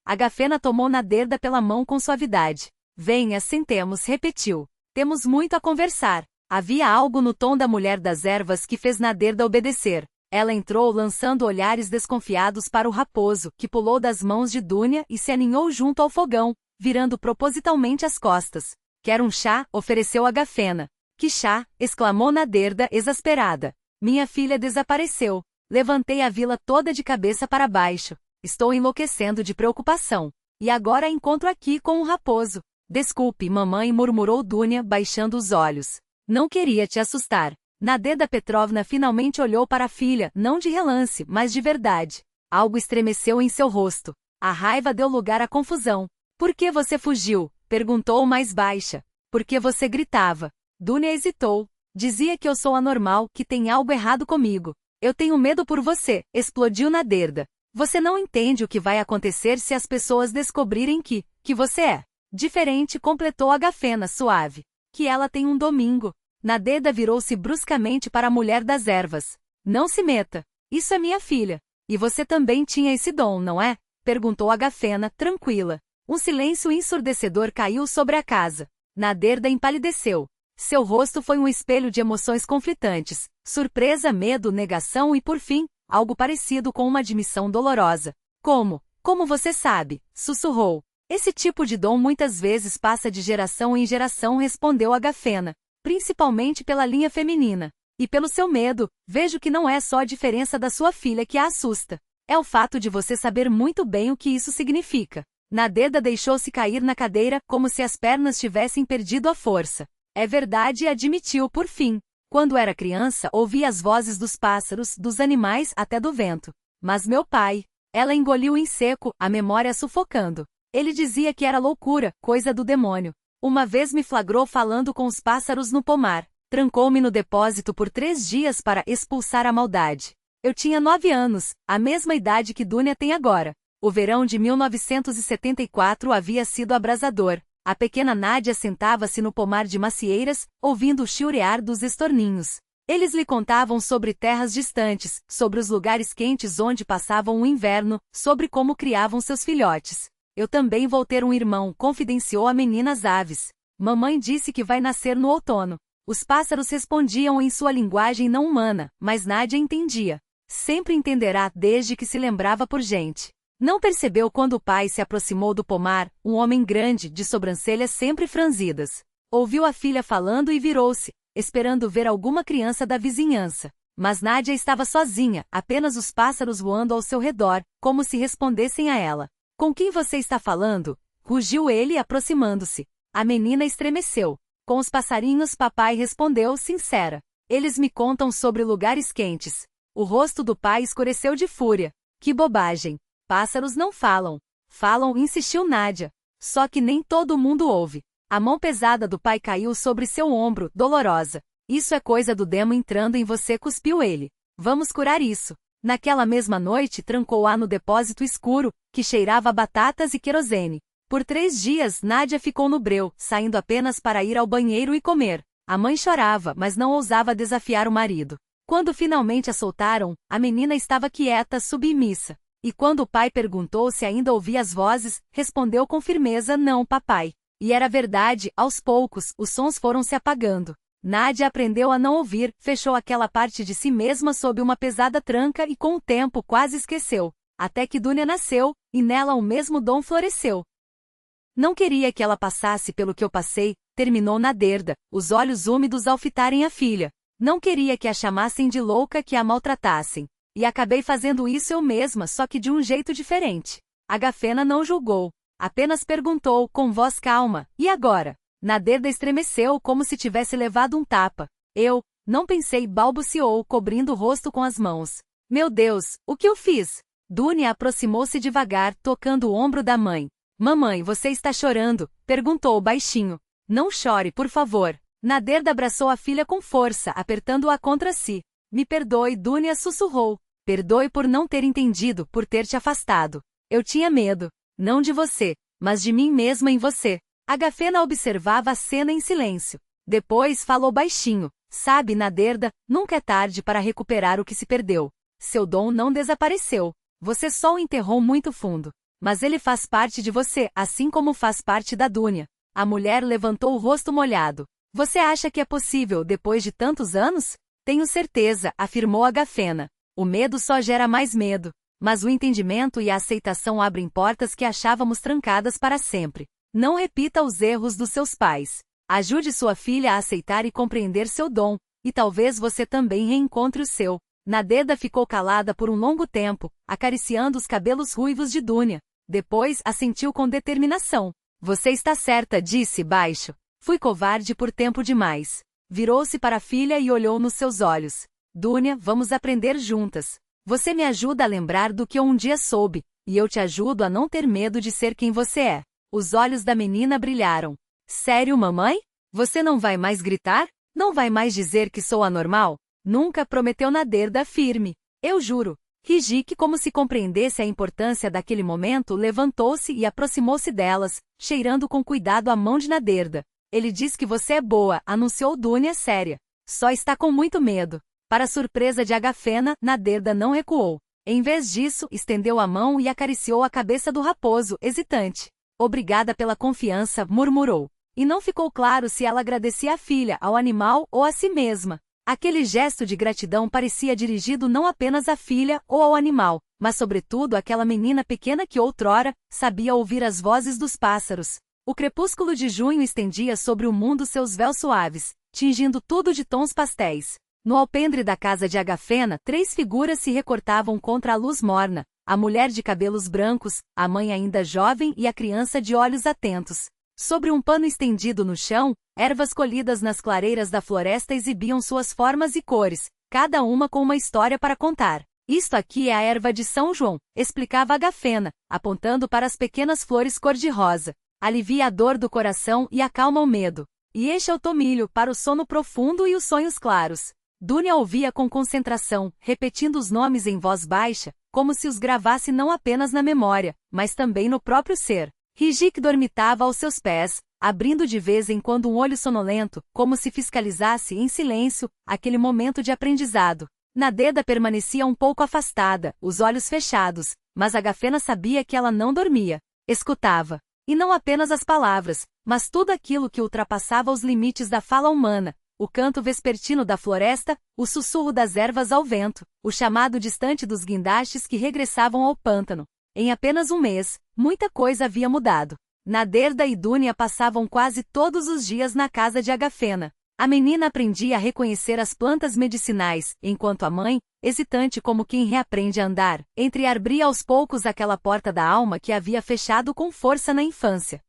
Agafena tomou Naderda pela mão com suavidade. Venha, sentemos, repetiu. Temos muito a conversar. Havia algo no tom da mulher das ervas que fez Naderda obedecer. Ela entrou lançando olhares desconfiados para o raposo, que pulou das mãos de Dunia e se aninhou junto ao fogão, virando propositalmente as costas. Quer um chá? Ofereceu Agafena. Que chá? Exclamou Naderda, exasperada. Minha filha desapareceu. Levantei a vila toda de cabeça para baixo. Estou enlouquecendo de preocupação. E agora a encontro aqui com um raposo. Desculpe, mamãe, murmurou Dunia, baixando os olhos. Não queria te assustar. Naderda Petrovna finalmente olhou para a filha, não de relance, mas de verdade. Algo estremeceu em seu rosto. A raiva deu lugar à confusão. Por que você fugiu? Perguntou mais baixa. Por que você gritava? Dunia hesitou. Dizia que eu sou anormal, que tem algo errado comigo. Eu tenho medo por você, explodiu Naderda. Você não entende o que vai acontecer se as pessoas descobrirem que você é diferente, completou Agafena suave. Que ela tem um domingo. Naderda virou-se bruscamente para a mulher das ervas. Não se meta. Isso é minha filha. E você também tinha esse dom, não é? Perguntou Agafena, tranquila. Um silêncio ensurdecedor caiu sobre a casa. Naderda empalideceu. Seu rosto foi um espelho de emoções conflitantes. Surpresa, medo, negação e, por fim, algo parecido com uma admissão dolorosa. Como você sabe? Sussurrou. Esse tipo de dom muitas vezes passa de geração em geração, respondeu Agafena. Principalmente pela linha feminina. E pelo seu medo, vejo que não é só a diferença da sua filha que a assusta. É o fato de você saber muito bem o que isso significa. Naderda deixou-se cair na cadeira, como se as pernas tivessem perdido a força. É verdade, admitiu por fim. Quando era criança, ouvia as vozes dos pássaros, dos animais, até do vento. Mas meu pai... Ela engoliu em seco, a memória sufocando. Ele dizia que era loucura, coisa do demônio. Uma vez me flagrou falando com os pássaros no pomar. Trancou-me no depósito por 3 dias para expulsar a maldade. Eu tinha 9 anos, a mesma idade que Dunia tem agora. O verão de 1974 havia sido abrasador. A pequena Nádia sentava-se no pomar de macieiras, ouvindo o chilrear dos estorninhos. Eles lhe contavam sobre terras distantes, sobre os lugares quentes onde passavam o inverno, sobre como criavam seus filhotes. Eu também vou ter um irmão, confidenciou a menina às aves. Mamãe disse que vai nascer no outono. Os pássaros respondiam em sua linguagem não humana, mas Nádia entendia. Sempre entenderá desde que se lembrava por gente. Não percebeu quando o pai se aproximou do pomar, um homem grande, de sobrancelhas sempre franzidas. Ouviu a filha falando e virou-se, esperando ver alguma criança da vizinhança. Mas Nádia estava sozinha, apenas os pássaros voando ao seu redor, como se respondessem a ela. Com quem você está falando? Rugiu ele, aproximando-se. A menina estremeceu. Com os passarinhos, papai respondeu, sincera. Eles me contam sobre lugares quentes. O rosto do pai escureceu de fúria. Que bobagem. Pássaros não falam. Falam, insistiu Nádia. Só que nem todo mundo ouve. A mão pesada do pai caiu sobre seu ombro, dolorosa. Isso é coisa do demo entrando em você, cuspiu ele. Vamos curar isso. Naquela mesma noite trancou-a no depósito escuro, que cheirava a batatas e querosene. Por 3 dias Nádia ficou no breu, saindo apenas para ir ao banheiro e comer. A mãe chorava, mas não ousava desafiar o marido. Quando finalmente a soltaram, a menina estava quieta, submissa. E quando o pai perguntou se ainda ouvia as vozes, respondeu com firmeza, não, papai. E era verdade, aos poucos, os sons foram se apagando. Nádia aprendeu a não ouvir, fechou aquela parte de si mesma sob uma pesada tranca e com o tempo quase esqueceu. Até que Dunia nasceu, e nela o mesmo dom floresceu. Não queria que ela passasse pelo que eu passei, terminou Naderda, os olhos úmidos ao fitarem a filha. Não queria que a chamassem de louca, que a maltratassem. E acabei fazendo isso eu mesma, só que de um jeito diferente. Agafena não julgou. Apenas perguntou, com voz calma, e agora? Naderda estremeceu como se tivesse levado um tapa. Eu, não pensei, balbuciou, cobrindo o rosto com as mãos. Meu Deus, o que eu fiz? Dunia aproximou-se devagar, tocando o ombro da mãe. Mamãe, você está chorando? Perguntou baixinho. Não chore, por favor. Naderda abraçou a filha com força, apertando-a contra si. Me perdoe, Dunia sussurrou. Perdoe por não ter entendido, por ter te afastado. Eu tinha medo. Não de você, mas de mim mesma em você. Agafena observava a cena em silêncio. Depois falou baixinho. Sabe, Naderda, nunca é tarde para recuperar o que se perdeu. Seu dom não desapareceu. Você só o enterrou muito fundo. Mas ele faz parte de você, assim como faz parte da Dunia. A mulher levantou o rosto molhado. Você acha que é possível depois de tantos anos? Tenho certeza, afirmou Agafena. O medo só gera mais medo. Mas o entendimento e a aceitação abrem portas que achávamos trancadas para sempre. Não repita os erros dos seus pais. Ajude sua filha a aceitar e compreender seu dom, e talvez você também reencontre o seu. Naderda ficou calada por um longo tempo, acariciando os cabelos ruivos de Dunia. Depois assentiu com determinação. Você está certa, disse baixo. Fui covarde por tempo demais. Virou-se para a filha e olhou nos seus olhos. Dunia, vamos aprender juntas. Você me ajuda a lembrar do que eu um dia soube, e eu te ajudo a não ter medo de ser quem você é. Os olhos da menina brilharam. Sério, mamãe? Você não vai mais gritar? Não vai mais dizer que sou anormal? Nunca, prometeu Naderda firme. Eu juro. Hijik, como se compreendesse a importância daquele momento, levantou-se e aproximou-se delas, cheirando com cuidado a mão de Naderda. Ele diz que você é boa, anunciou Dunia séria. Só está com muito medo. Para surpresa de Agafena, Naderda não recuou. Em vez disso, estendeu a mão e acariciou a cabeça do raposo, hesitante. Obrigada pela confiança, murmurou. E não ficou claro se ela agradecia à filha, ao animal ou a si mesma. Aquele gesto de gratidão parecia dirigido não apenas à filha ou ao animal, mas sobretudo àquela menina pequena que outrora sabia ouvir as vozes dos pássaros. O crepúsculo de junho estendia sobre o mundo seus véus suaves, tingindo tudo de tons pastéis. No alpendre da casa de Agafena, 3 figuras se recortavam contra a luz morna: a mulher de cabelos brancos, a mãe ainda jovem e a criança de olhos atentos. Sobre um pano estendido no chão, ervas colhidas nas clareiras da floresta exibiam suas formas e cores, cada uma com uma história para contar. Isto aqui é a erva de São João, explicava Agafena, apontando para as pequenas flores cor-de-rosa. Alivia a dor do coração e acalma o medo. E este é o tomilho, para o sono profundo e os sonhos claros. Dunia ouvia com concentração, repetindo os nomes em voz baixa, como se os gravasse não apenas na memória, mas também no próprio ser. Hijik dormitava aos seus pés, abrindo de vez em quando um olho sonolento, como se fiscalizasse em silêncio aquele momento de aprendizado. Naderda permanecia um pouco afastada, os olhos fechados, mas Agafena sabia que ela não dormia. Escutava. E não apenas as palavras, mas tudo aquilo que ultrapassava os limites da fala humana: o canto vespertino da floresta, o sussurro das ervas ao vento, o chamado distante dos guindastes que regressavam ao pântano. Em apenas um mês, muita coisa havia mudado. Naderda e Dunia passavam quase todos os dias na casa de Agafena. A menina aprendia a reconhecer as plantas medicinais, enquanto a mãe, hesitante como quem reaprende a andar, entreabria aos poucos aquela porta da alma que havia fechado com força na infância.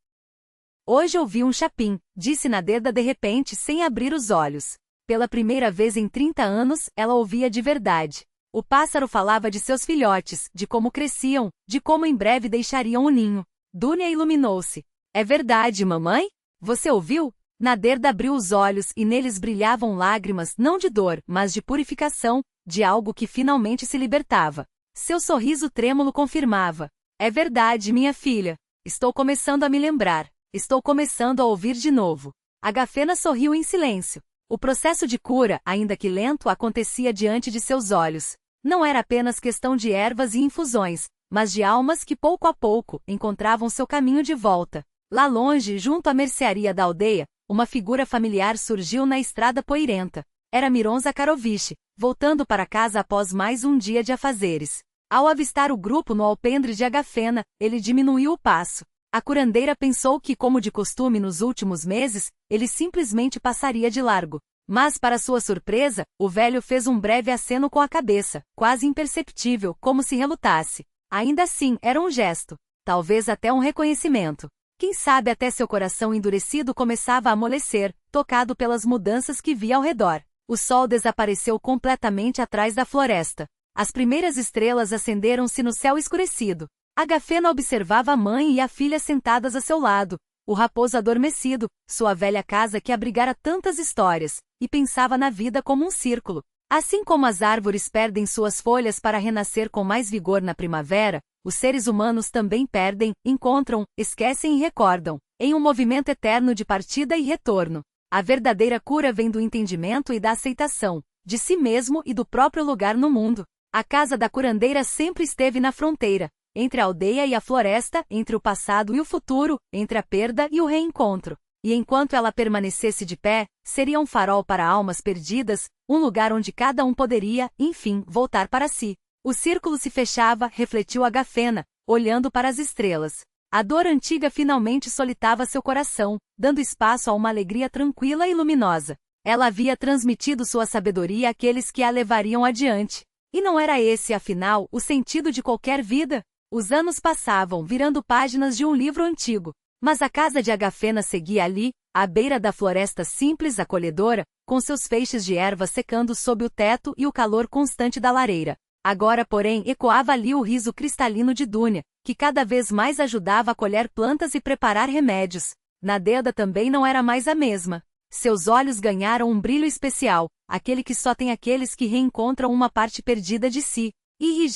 Hoje ouvi um chapim, disse Naderda de repente sem abrir os olhos. Pela primeira vez em 30 anos, ela ouvia de verdade. O pássaro falava de seus filhotes, de como cresciam, de como em breve deixariam o ninho. Dunia iluminou-se. É verdade, mamãe? Você ouviu? Naderda abriu os olhos e neles brilhavam lágrimas não de dor, mas de purificação, de algo que finalmente se libertava. Seu sorriso trêmulo confirmava. É verdade, minha filha. Estou começando a me lembrar. Estou começando a ouvir de novo. Agafena sorriu em silêncio. O processo de cura, ainda que lento, acontecia diante de seus olhos. Não era apenas questão de ervas e infusões, mas de almas que pouco a pouco encontravam seu caminho de volta. Lá longe, junto à mercearia da aldeia, uma figura familiar surgiu na estrada poeirenta. Era Miron Zakharovich, voltando para casa após mais um dia de afazeres. Ao avistar o grupo no alpendre de Agafena, ele diminuiu o passo. A curandeira pensou que, como de costume nos últimos meses, ele simplesmente passaria de largo. Mas, para sua surpresa, o velho fez um breve aceno com a cabeça, quase imperceptível, como se relutasse. Ainda assim, era um gesto. Talvez até um reconhecimento. Quem sabe até seu coração endurecido começava a amolecer, tocado pelas mudanças que via ao redor. O sol desapareceu completamente atrás da floresta. As primeiras estrelas acenderam-se no céu escurecido. Agafena observava a mãe e a filha sentadas a seu lado, o raposo adormecido, sua velha casa que abrigara tantas histórias, e pensava na vida como um círculo. Assim como as árvores perdem suas folhas para renascer com mais vigor na primavera, os seres humanos também perdem, encontram, esquecem e recordam, em um movimento eterno de partida e retorno. A verdadeira cura vem do entendimento e da aceitação, de si mesmo e do próprio lugar no mundo. A casa da curandeira sempre esteve na fronteira, entre a aldeia e a floresta, entre o passado e o futuro, entre a perda e o reencontro. E enquanto ela permanecesse de pé, seria um farol para almas perdidas, um lugar onde cada um poderia, enfim, voltar para si. O círculo se fechava, refletiu Agafena, olhando para as estrelas. A dor antiga finalmente solitava seu coração, dando espaço a uma alegria tranquila e luminosa. Ela havia transmitido sua sabedoria àqueles que a levariam adiante. E não era esse, afinal, o sentido de qualquer vida? Os anos passavam, virando páginas de um livro antigo. Mas a casa de Agafena seguia ali, à beira da floresta simples, acolhedora, com seus feixes de erva secando sob o teto e o calor constante da lareira. Agora, porém, ecoava ali o riso cristalino de Dunia, que cada vez mais ajudava a colher plantas e preparar remédios. Naderda também não era mais a mesma. Seus olhos ganharam um brilho especial, aquele que só tem aqueles que reencontram uma parte perdida de si. E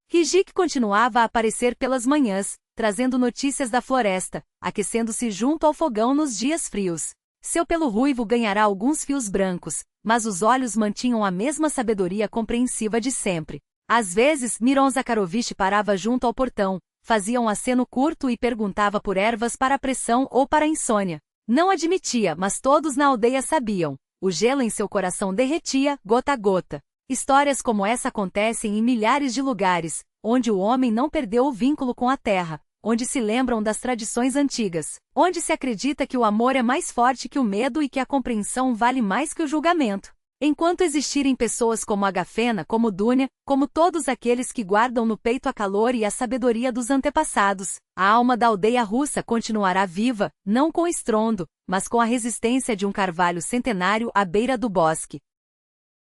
Rijik continuava a aparecer pelas manhãs, trazendo notícias da floresta, aquecendo-se junto ao fogão nos dias frios. Seu pelo ruivo ganhará alguns fios brancos, mas os olhos mantinham a mesma sabedoria compreensiva de sempre. Às vezes, Miron Zakharovich parava junto ao portão, fazia um aceno curto e perguntava por ervas para a pressão ou para a insônia. Não admitia, mas todos na aldeia sabiam. O gelo em seu coração derretia, gota a gota. Histórias como essa acontecem em milhares de lugares, onde o homem não perdeu o vínculo com a terra, onde se lembram das tradições antigas, onde se acredita que o amor é mais forte que o medo e que a compreensão vale mais que o julgamento. Enquanto existirem pessoas como Agafena, como Dunya, como todos aqueles que guardam no peito a calor e a sabedoria dos antepassados, a alma da aldeia russa continuará viva, não com estrondo, mas com a resistência de um carvalho centenário à beira do bosque.